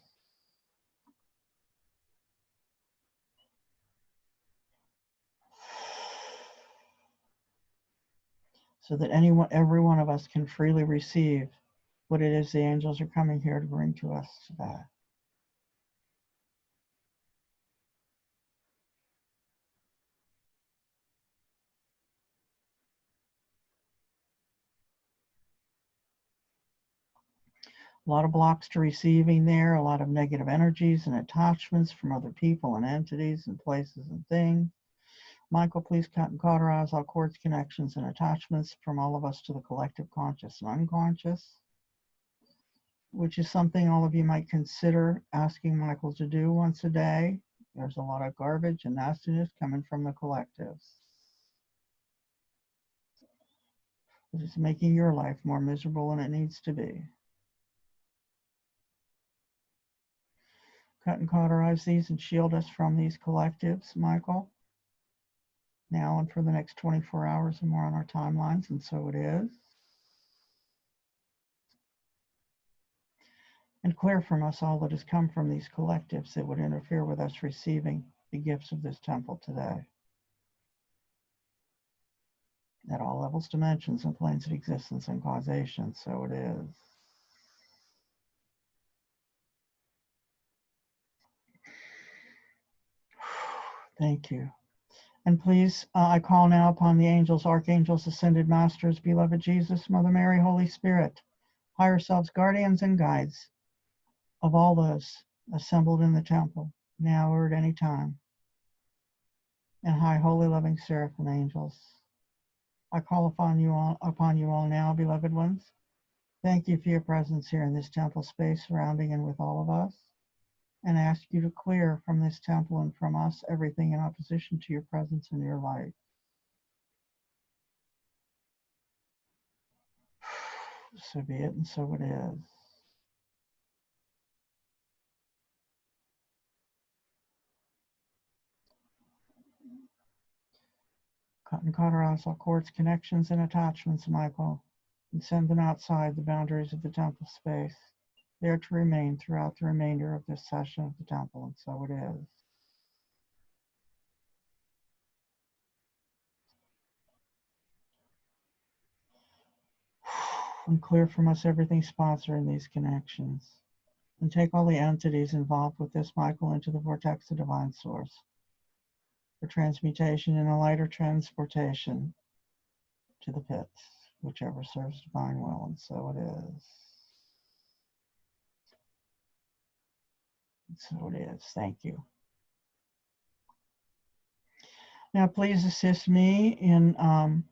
So that every one of us can freely receive what it is the angels are coming here to bring to us today. A lot of blocks to receiving there, a lot of negative energies and attachments from other people and entities and places and things. Michael, please cut and cauterize all cords, connections, and attachments from all of us to the collective conscious and unconscious, which is something all of you might consider asking Michael to do once a day. There's a lot of garbage and nastiness coming from the collectives. It's making your life more miserable than it needs to be. Cut and cauterize these and shield us from these collectives, Michael, now and for the next 24 hours or more on our timelines, and so it is. And clear from us all that has come from these collectives that would interfere with us receiving the gifts of this temple today. At all levels, dimensions, and planes of existence and causation, so it is. Thank you. And please, I call now upon the angels, archangels, ascended masters, beloved Jesus, Mother Mary, Holy Spirit, higher selves, guardians, and guides of all those assembled in the temple, now or at any time, and high, holy, loving seraphim angels. I call upon you all now, beloved ones. Thank you for your presence here in this temple space, surrounding and with all of us, and ask you to clear from this temple and from us everything in opposition to your presence and your light. So be it, and so it is. Cut and cauterize all cords, connections, and attachments, Michael, and send them outside the boundaries of the temple space, there to remain throughout the remainder of this session of the temple, and so it is. And clear from us everything sponsoring these connections. And take all the entities involved with this, Michael, into the vortex of divine source for transmutation in a lighter transportation to the pits, whichever serves divine will, and so it is. And so it is. Thank you. Now, please assist me in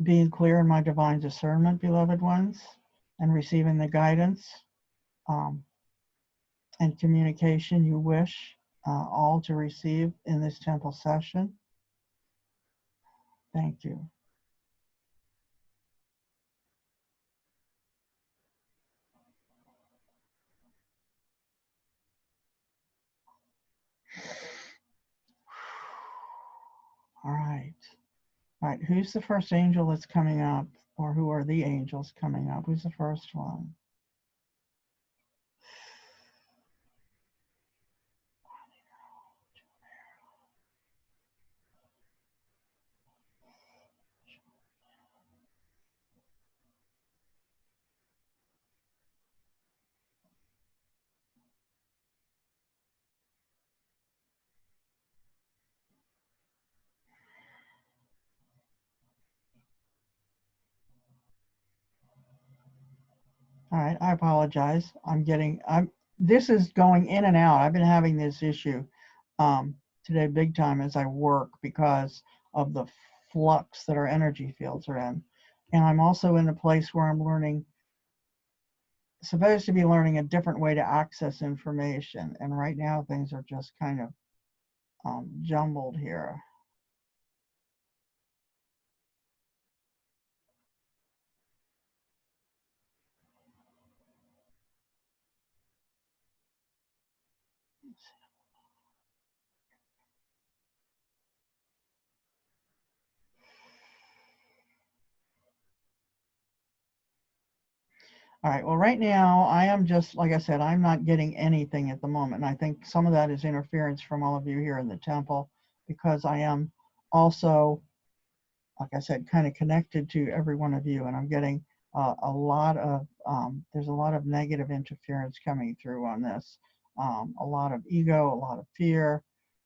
being clear in my divine discernment, beloved ones, and receiving the guidance and communication you wish all to receive in this temple session. Thank you. All right. All right. Who's the first angel that's coming up, or who are the angels coming up? Who's the first one? All right. I apologize. This is going in and out. I've been having this issue today big time as I work because of the flux that our energy fields are in. And I'm also in a place where I'm supposed to be learning a different way to access information. And right now things are just kind of jumbled here. All right, well, right now I am just, like I said, I'm not getting anything at the moment. And I think some of that is interference from all of you here in the temple because I am also, like I said, kind of connected to every one of you. And I'm getting a lot of, there's a lot of negative interference coming through on this. A lot of ego, a lot of fear,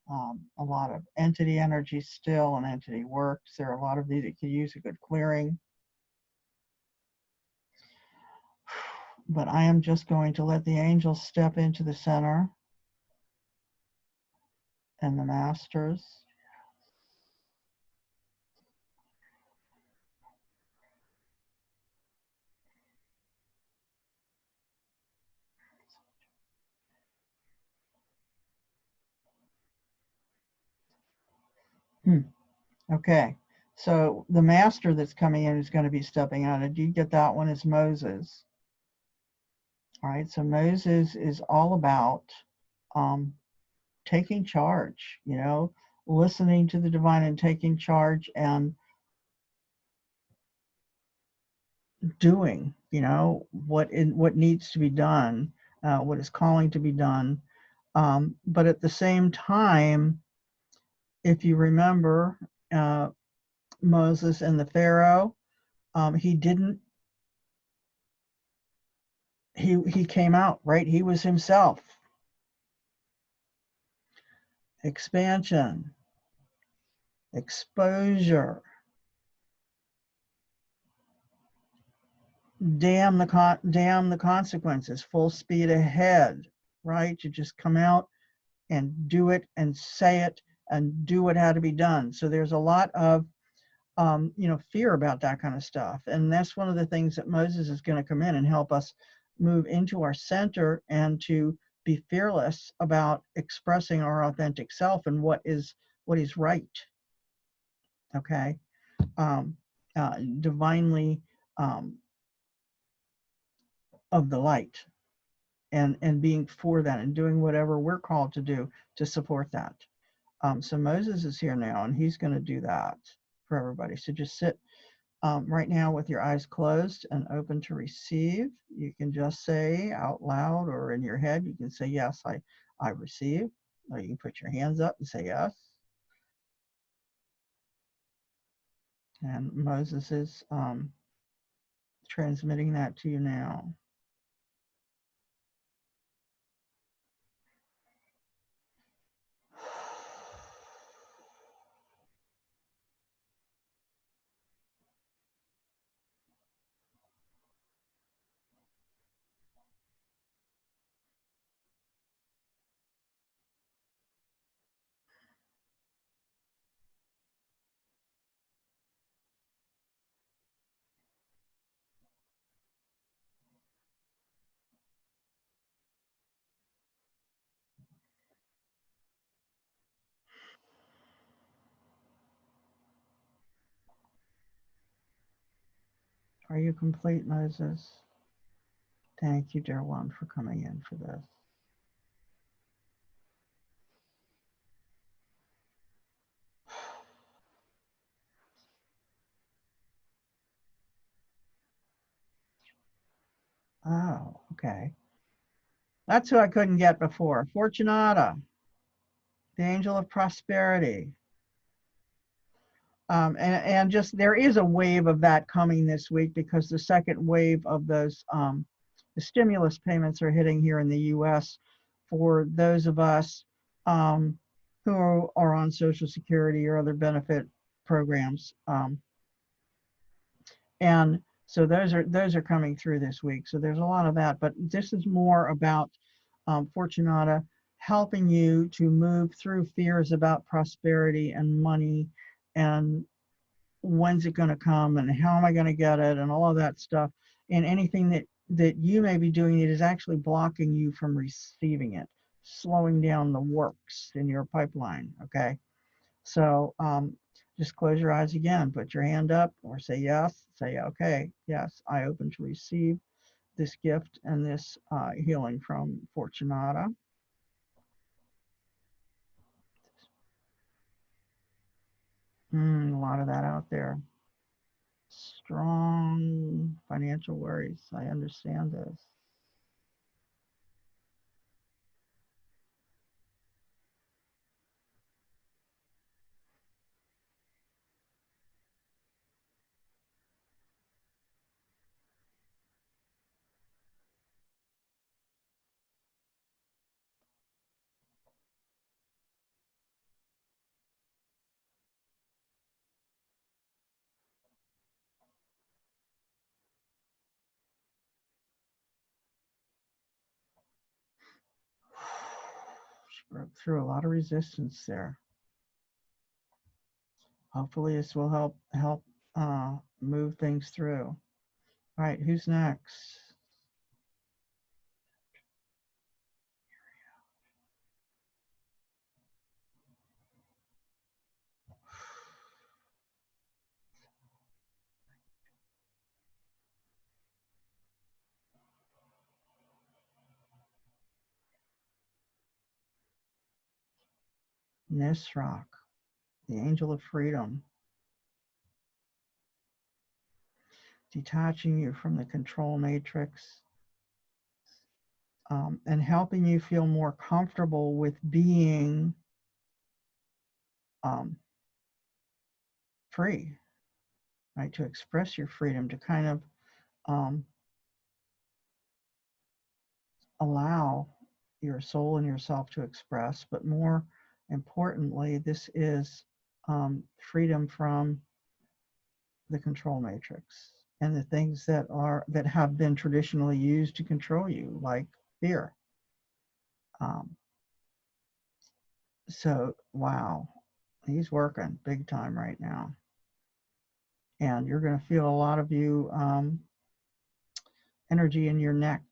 a lot of entity energy still and entity works. There are a lot of these that could use a good clearing. But I am just going to let the angels step into the center and the masters. Okay, so the master that's coming in is going to be stepping out. Did you get that one? Is Moses. All right, so Moses is all about taking charge, listening to the divine and taking charge and doing, what needs to be done, what is calling to be done. But at the same time, if you remember Moses and the Pharaoh, he came out, right? He was himself. Expansion, exposure, damn the consequences, full speed ahead, right? You just come out and do it and say it and do what had to be done. So there's a lot of fear about that kind of stuff. And that's one of the things that Moses is going to come in and help us move into our center and to be fearless about expressing our authentic self and what is right. Okay. Divinely of the light and being for that and doing whatever we're called to do to support that. So Moses is here now and he's going to do that for everybody. So just sit right now with your eyes closed and open to receive. You can just say out loud or in your head, you can say, yes, I receive. Or you can put your hands up and say yes. And Moses is Transmitting that to you now. Are you complete, Moses? Thank you, dear one, for coming in for this. Oh, okay. That's who I couldn't get before. Fortunata, the angel of prosperity. And just there is a wave of that coming this week because the second wave of those the stimulus payments are hitting here in the U.S. for those of us who are on Social Security or other benefit programs, and so those are coming through this week. So there's a lot of that, but this is more about Fortunata helping you to move through fears about prosperity and money and when's it going to come and how am I going to get it and all of that stuff, and anything that you may be doing that is actually blocking you from receiving it, slowing down the works in your pipeline. Okay, so just close your eyes again, put your hand up or say yes, say okay, yes, I open to receive this gift and this healing from Fortunata. A lot of that out there. Strong financial worries. I understand this. She broke through a lot of resistance there. Hopefully this will help move things through. All right, who's next? Nisrock, the angel of freedom, detaching you from the control matrix, and helping you feel more comfortable with being um, free, right? To express your freedom, to kind of um, allow your soul and yourself to express, but more importantly, this is freedom from the control matrix and the things that have been traditionally used to control you, like fear. Um, so wow, he's working big time right now, and you're going to feel a lot of you energy in your neck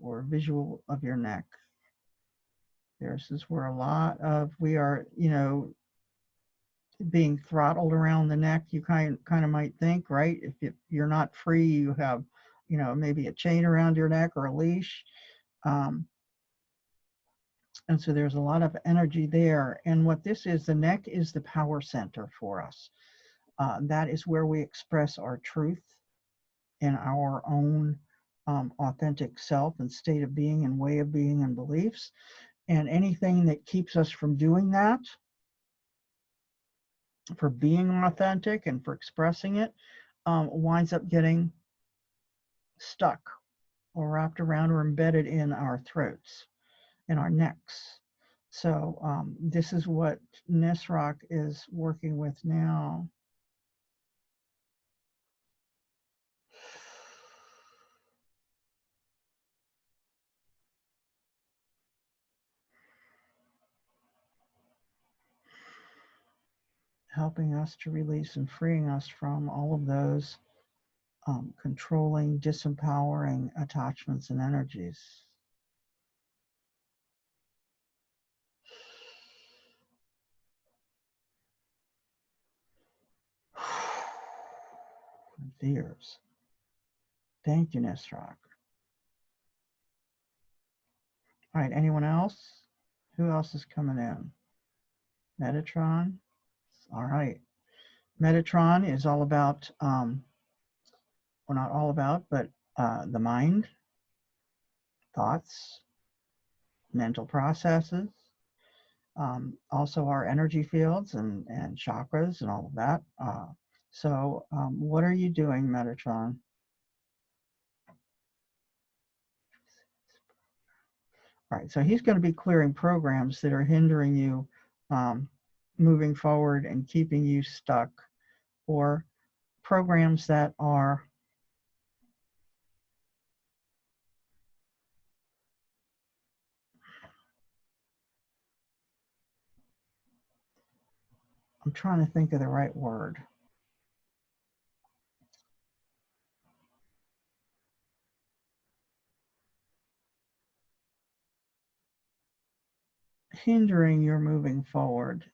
or visual of your neck. This is where a lot of we are, being throttled around the neck. You kind of might think, right? If you're not free, you have, maybe a chain around your neck or a leash. Um, and so there's a lot of energy there. And what this is, the neck is the power center for us. That is where we express our truth in our own authentic self and state of being and way of being and beliefs. And anything that keeps us from doing that, for being authentic and for expressing it, winds up getting stuck or wrapped around or embedded in our throats, in our necks. So this is what Nisrock is working with now. Helping us to release and freeing us from all of those controlling, disempowering attachments and energies. Fears. Thank you, Nisrock. All right, anyone else? Who else is coming in? Metatron. All right. Metatron is all about, well, not all about, but the mind, thoughts, mental processes, also our energy fields and chakras and all of that. So what are you doing, Metatron? All right, so he's going to be clearing programs that are hindering you moving forward and keeping you stuck, or programs that are I'm trying to think of the right word. Hindering your moving forward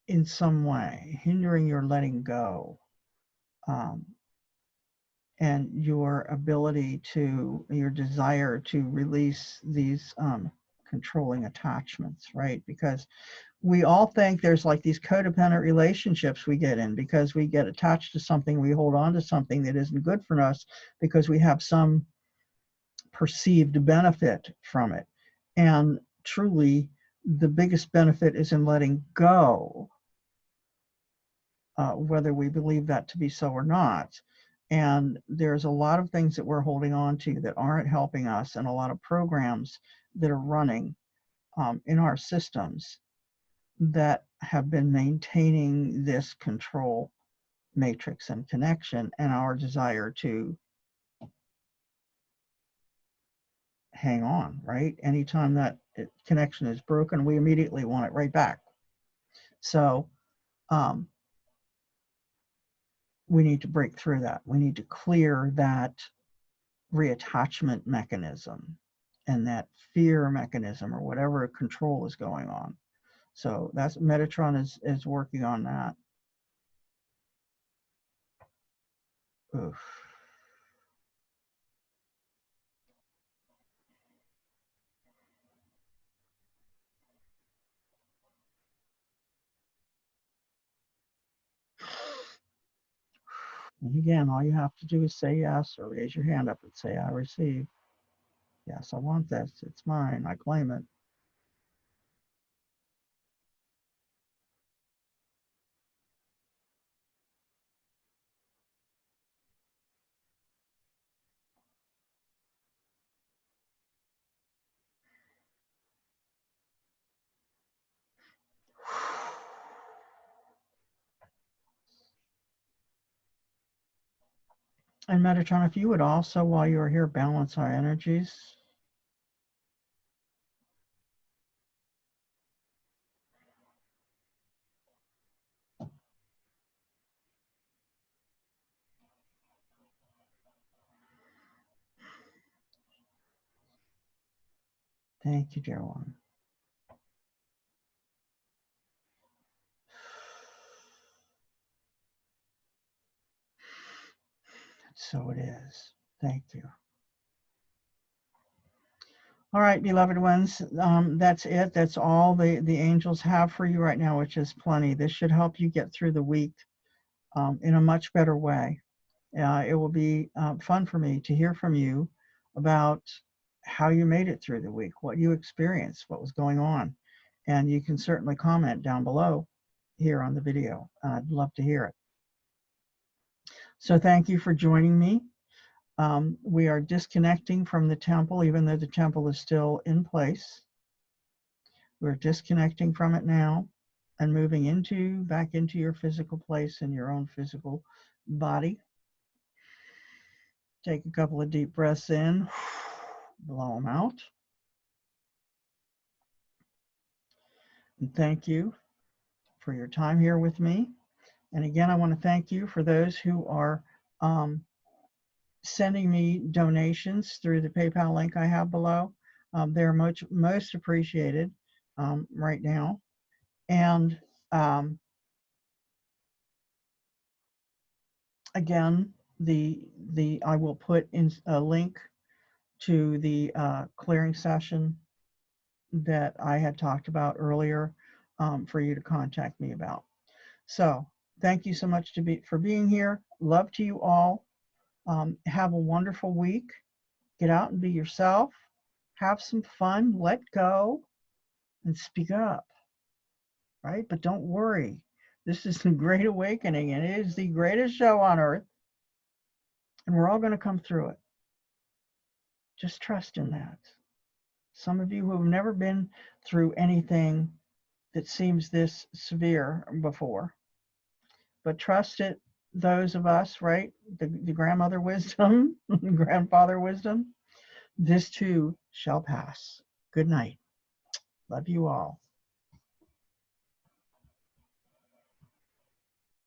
in some way, hindering your letting go, and your ability to, your desire to release these controlling attachments, right? Because we all think there's like these codependent relationships we get in because we get attached to something, we hold on to something that isn't good for us because we have some perceived benefit from it. And truly, the biggest benefit is in letting go, whether we believe that to be so or not. And there's a lot of things that we're holding on to that aren't helping us, and a lot of programs that are running in our systems that have been maintaining this control matrix and connection, and our desire to hang on, right? Anytime that connection is broken, we immediately want it right back. So we need to break through that. We need to clear that reattachment mechanism and that fear mechanism, or whatever control is going on. So that's Metatron is working on that. Oof. And again, all you have to do is say yes, or raise your hand up and say, I receive. Yes, I want this. It's mine. I claim it. And Metatron, if you would also, while you are here, balance our energies. Thank you, dear one. So it is. Thank you. All right, beloved ones, that's it. That's all the angels have for you right now, which is plenty. This should help you get through the week in a much better way. It will be fun for me to hear from you about how you made it through the week, what you experienced, what was going on. And you can certainly comment down below here on the video. I'd love to hear it. So thank you for joining me. We are disconnecting from the temple, even though the temple is still in place. We're disconnecting from it now and moving back into your physical place in your own physical body. Take a couple of deep breaths in, blow them out. And thank you for your time here with me. And again, I want to thank you for those who are sending me donations through the PayPal link I have below. They're most appreciated right now. And again, I will put in a link to the clearing session that I had talked about earlier for you to contact me about. So thank you so much for being here. Love to you all. Have a wonderful week. Get out and be yourself. Have some fun. Let go and speak up, right? But don't worry. This is the Great Awakening, and it is the greatest show on earth. And we're all going to come through it. Just trust in that. Some of you who have never been through anything that seems this severe before, but trust it. Those of us, right? The grandmother wisdom, grandfather wisdom, this too shall pass. Good night. Love you all.